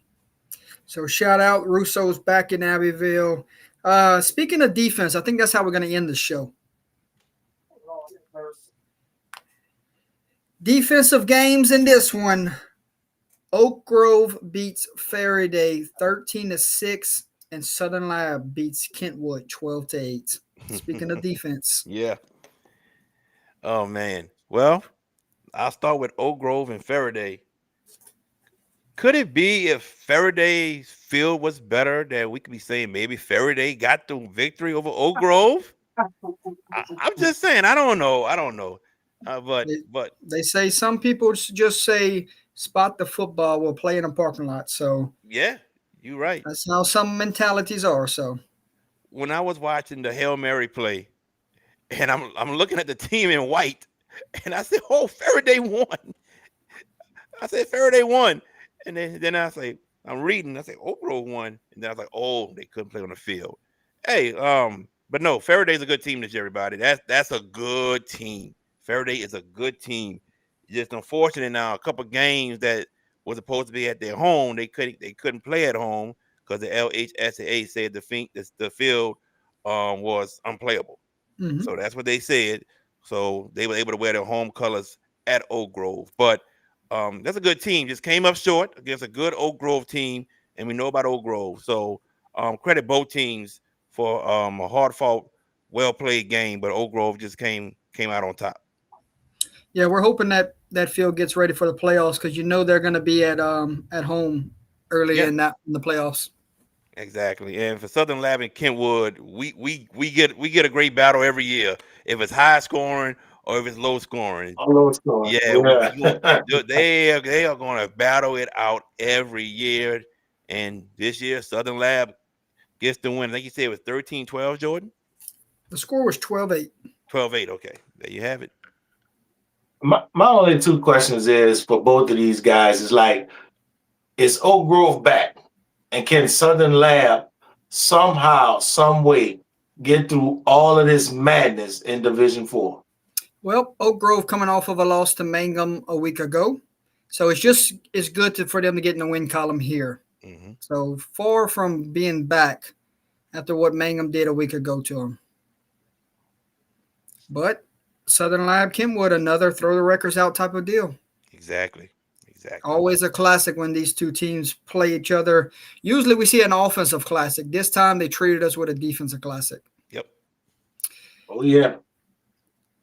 So shout out, Russo's back in Abbeville. Speaking of defense, I think that's how we're going to end the show. Defensive games in this one. Oak Grove beats Faraday 13-6, and Southern Lab beats Kentwood 12-8. Speaking of defense. Yeah. Oh, man. Well, I'll start with Oak Grove and Faraday. Could it be if Faraday's field was better that we could be saying maybe Faraday got the victory over Oak Grove? I'm just saying. I don't know. But they say some people just say spot the football, we'll play in a parking lot. So yeah, you're right. That's how some mentalities are. So when I was watching the Hail Mary play, and I'm looking at the team in white, and I said, "Oh, Faraday won." I said, "Faraday won," and then I say, I'm reading. I say, "Oak Grove won," and then I was like, "Oh, they couldn't play on the field." Hey, but no, Faraday's a good team this year, everybody. That's a good team. Faraday is a good team. Just unfortunate now, a couple games that were supposed to be at their home, they couldn't play at home because the LHSAA said the field was unplayable. Mhm. So that's what they said. So they were able to wear their home colors at Oak Grove. But that's a good team. Just came up short against a good Oak Grove team, and we know about Oak Grove. So credit both teams for a hard-fought, well-played game. But Oak Grove just came out on top. Yeah, we're hoping that field gets ready for the playoffs because they're going to be at home early in the playoffs. Exactly. And for Southern Lab and Kentwood, we get a great battle every year. If it's high scoring or if it's low scoring. Low scoring. Yeah. They are going to battle it out every year. And this year, Southern Lab gets the win. I think you said it was 13-12, Jordan? The score was 12-8. 12-8. Okay. There you have it. My only two questions is for both of these guys is like, is Oak Grove back? And can Southern Lab somehow, some way get through all of this madness in Division 4? Well, Oak Grove coming off of a loss to Mangum a week ago. So it's good for them to get in the win column here. Mm-hmm. So far from being back after what Mangum did a week ago to them. But Southern Lab, Kentwood, another throw the records out type of deal. Exactly. Always a classic when these two teams play each other. Usually we see an offensive classic. This time they treated us with a defensive classic. Yep. Oh, yeah.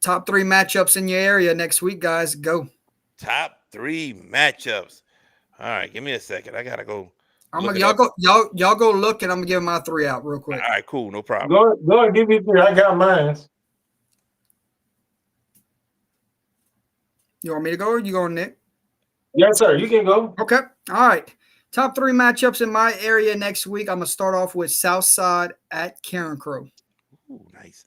Top 3 matchups in your area next week, guys. Go. Top 3 matchups. All right, give me a second. I gotta go. Y'all go look, and I'm gonna give my 3 out real quick. All right, cool, no problem. Go and give me 3. I got mine. You want me to go or you going, Nick? Yes, sir. You can go. Okay. All right. Top 3 matchups in my area next week. I'm going to start off with Southside at Carencro. Ooh, nice.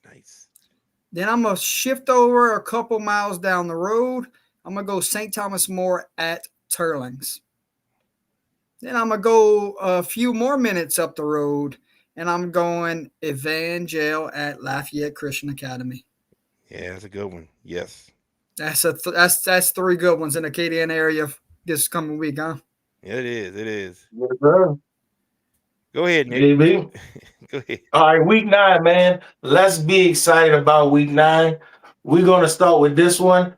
Then I'm going to shift over a couple miles down the road. I'm going to go St. Thomas More at Turlings. Then I'm going to go a few more minutes up the road, and I'm going Evangel at Lafayette Christian Academy. Yeah, that's a good one. Yes. That's 3 good ones in the Acadian area this coming week, huh? Yeah, it is. Yes, sir. Go ahead, Nick. JB. Go ahead. All right, week 9, man. Let's be excited about week 9. We're going to start with this one.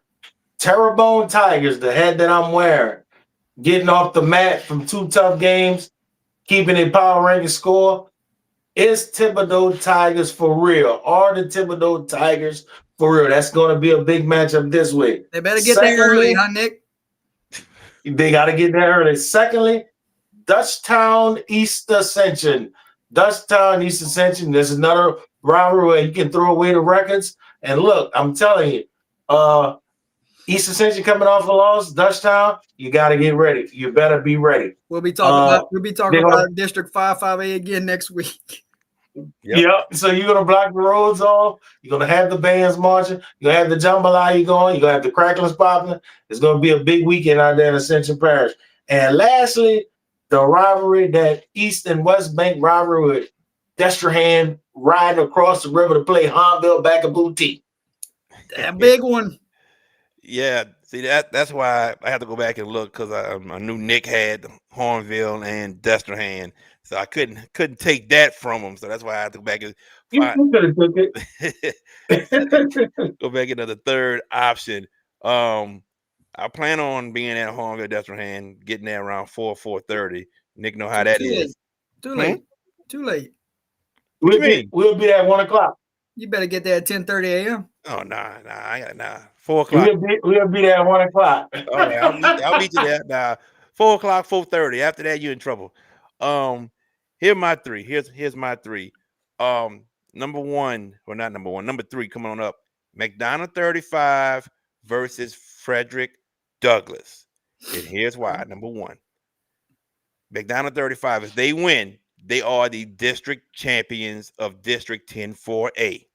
Terrebonne Tigers, the head that I'm wearing, getting off the mat from 2 tough games, keeping a power ranking score. Is Thibodaux Tigers for real? Are the Thibodaux Tigers for real? That's going to be a big matchup this week. They better get there early, huh, Nick? They got to get there early. Secondly, Dutchtown East Ascension. Dutchtown East Ascension. There's another rivalry where you can throw away the records. And look, I'm telling you, East Ascension coming off a loss, Dutchtown, you got to get ready. You better be ready. We'll be talking about District 5A again next week. Yep. So you're gonna block the roads off. You're gonna have the bands marching. You're gonna have the jambalaya going. You're gonna have the cracklers popping. It's gonna be a big weekend out there in Ascension Parish. And lastly, the rivalry, that East and West Bank rivalry with Destrehan riding across the river to play Hornbill back at Boutique. That big one. Yeah, see that's why I had to go back and look, because I knew Nick had Hornville and Destrehan, so I couldn't take that from him. So that's why I had to go back and You could have took it. go back into the third option. I plan on being at Hornville, Destrehan, getting there around 4:30. Nick know how that is. Too late. Too late. We'll be there at 1:00. You better get there at 10:30 a.m. Oh nah, I got 4 o'clock. We'll be there at 1:00. All right, I'll meet you there. Nah, 4 o'clock, 4:30. After that, you're in trouble. Here's my 3. Here's my 3. Number 1, or not number 1, number 3, coming on up. McDonough 35 versus Frederick Douglass. And here's why. Number 1, McDonough 35, if they win, they are the district champions of District 10-4A.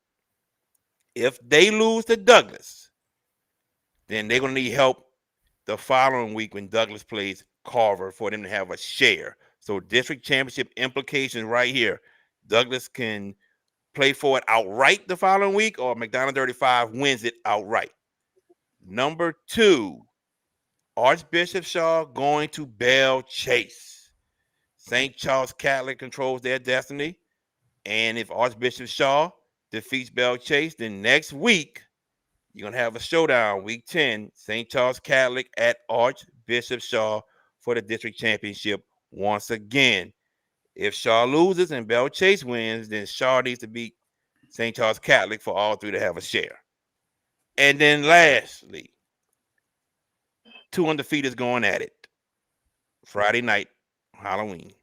If they lose to Douglass, then they're going to need help the following week when Douglass plays Carver for them to have a share. So district championship implications right here. Douglass can play for it outright the following week, or McDonough 35 wins it outright. Number 2, Archbishop Shaw going to Belle Chase. St. Charles Catholic controls their destiny. And if Archbishop Shaw defeats Belle Chase, then next week, you're going to have a showdown, week 10, St. Charles Catholic at Archbishop Shaw for the district championship once again. If Shaw loses and Belle Chase wins, then Shaw needs to beat St. Charles Catholic for all 3 to have a share. And then lastly, 2 undefeateds going at it. Friday night, Halloween.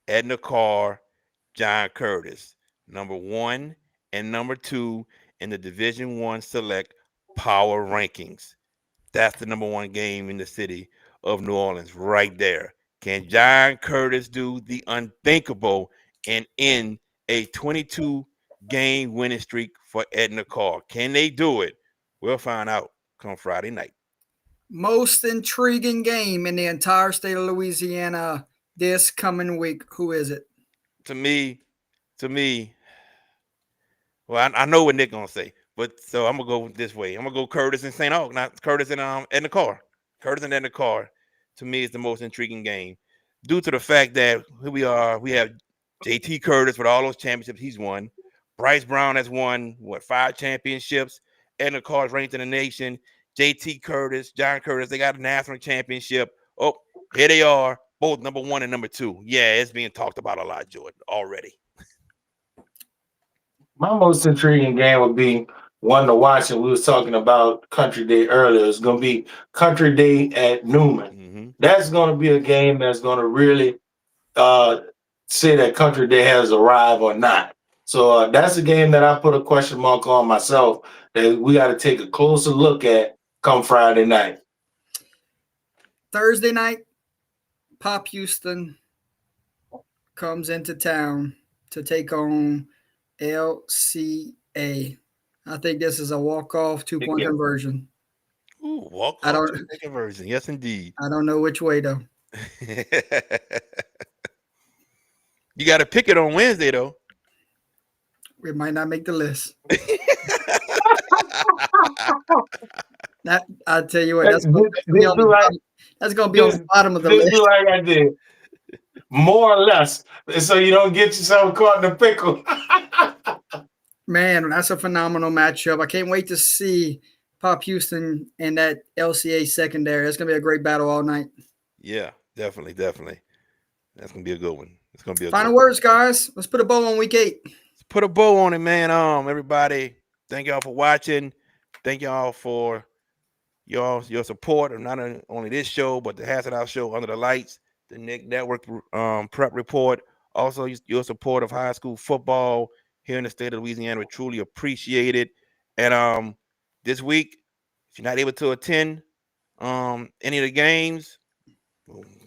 Edna Carr, John Curtis, number 1 and number 2 in the Division I Select Power Rankings. That's the number 1 game in the city of New Orleans right there. Can John Curtis do the unthinkable and end a 22-game winning streak for Edna Carr? Can they do it? We'll find out come Friday night. Most intriguing game in the entire state of Louisiana this coming week. Who is it? To me, well, I know what Nick gonna say, but so I'm gonna go this way. I'm gonna go Curtis and St. Aug, not Curtis and Edna Carr. Curtis and Edna Carr, to me, is the most intriguing game, due to the fact that here we are. We have JT Curtis with all those championships he's won. Bryce Brown has won 5 championships. Edna Carr is ranked in the nation. JT Curtis, John Curtis, they got a national championship. Oh, here they are, both number 1 and number 2. Yeah, it's being talked about a lot, Jordan, already. My most intriguing game would be one to watch, and we was talking about Country Day earlier. It's going to be Country Day at Newman. Mm-hmm. That's going to be a game that's going to really say that Country Day has arrived or not. So that's a game that I put a question mark on myself that we got to take a closer look at come Friday night. Thursday night, Pop Houston comes into town to take on LCA. I think this is a walk-off 2-point conversion. Ooh, walk-off 2-point conversion. Yes, indeed. I don't know which way, though. You got to pick it on Wednesday, though. It might not make the list. That I tell you what, that's going to be on the bottom of the list. Like I did. more or less, so you don't get yourself caught in a pickle. Man, that's a phenomenal matchup. I can't wait to see Pop Houston and that LCA secondary. It's going to be a great battle all night. Yeah, definitely. That's gonna be a good one. It's gonna be a Final good one. words, guys. Let's put a bow on week 8. Let's put a bow on it, man. Everybody, thank y'all for watching. Thank y'all for your support of not only this show, but the Hassett House show, Under the Lights, the Nick Network Prep Report. Also, your support of high school football here in the state of Louisiana. We truly appreciate it. And this week, if you're not able to attend any of the games,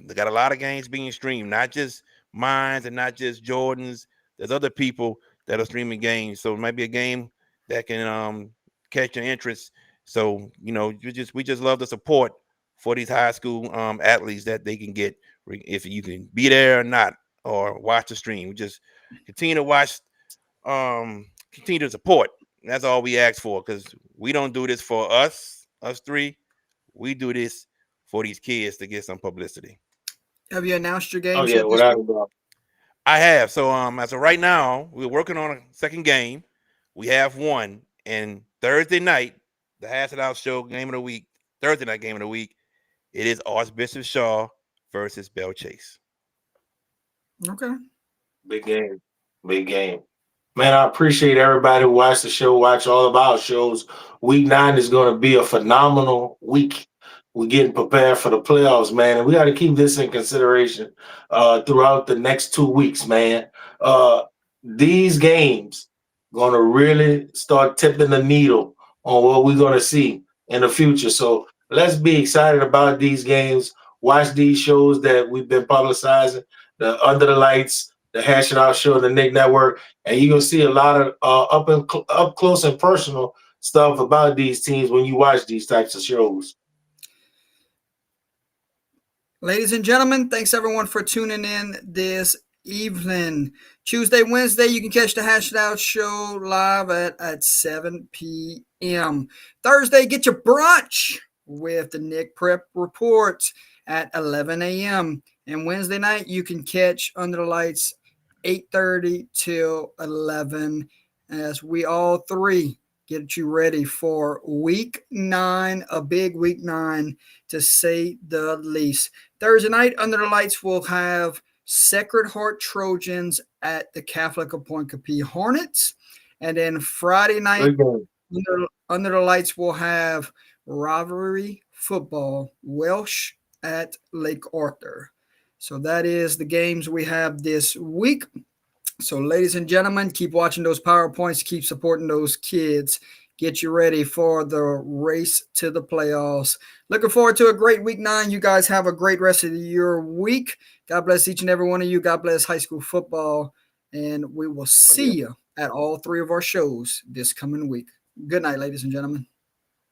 they got a lot of games being streamed, not just mine and not just Jordan's. There's other people that are streaming games, so it might be a game that can catch your interest. So we just love the support for these high school athletes that they can get, if you can be there or not, or watch the stream. We just continue to watch, continue to support. That's all we ask for, because we don't do this for us three. We do this for these kids to get some publicity. Have you announced your game? Oh yeah, without a doubt. I have. So as of right now, we're working on a second game. We have one, and Thursday night, the Hassett House show game of the week, Thursday night game of the week, it is Archbishop Shaw versus Bell Chase. Okay. Big game. Man, I appreciate everybody who watched the show, watch all of our shows. Week 9 is going to be a phenomenal week. We're getting prepared for the playoffs, man, and we got to keep this in consideration throughout the next 2 weeks, man. These games going to really start tipping the needle on what we're going to see in the future. So let's be excited about these games. Watch these shows that we've been publicizing, the Under the Lights, the Hassett House show, the Nick Network, and you're going to see a lot of up close and personal stuff about these teams when you watch these types of shows. Ladies and gentlemen, thanks everyone for tuning in this evening. Tuesday, Wednesday, you can catch the Hassett House show live at 7 p.m. Thursday, get your brunch with the Nick Prep Report at 11 a.m. And Wednesday night, you can catch Under the Lights 8:30 till 11 as we all three get you ready for week 9, a big week 9 to say the least. Thursday night, Under the Lights will have Sacred Heart Trojans at the Catholic of Point Capee Hornets. And then Friday night, Under the Lights will have Rivalry Football Welsh at Lake Arthur. So that is the games we have this week. So ladies and gentlemen, keep watching those PowerPoints, keep supporting those kids. Get you ready for the race to the playoffs. Looking forward to a great week 9. You guys have a great rest of your week. God bless each and every one of you. God bless high school football. And we will see you at all 3 of our shows this coming week. Good night, ladies and gentlemen.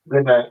Good night.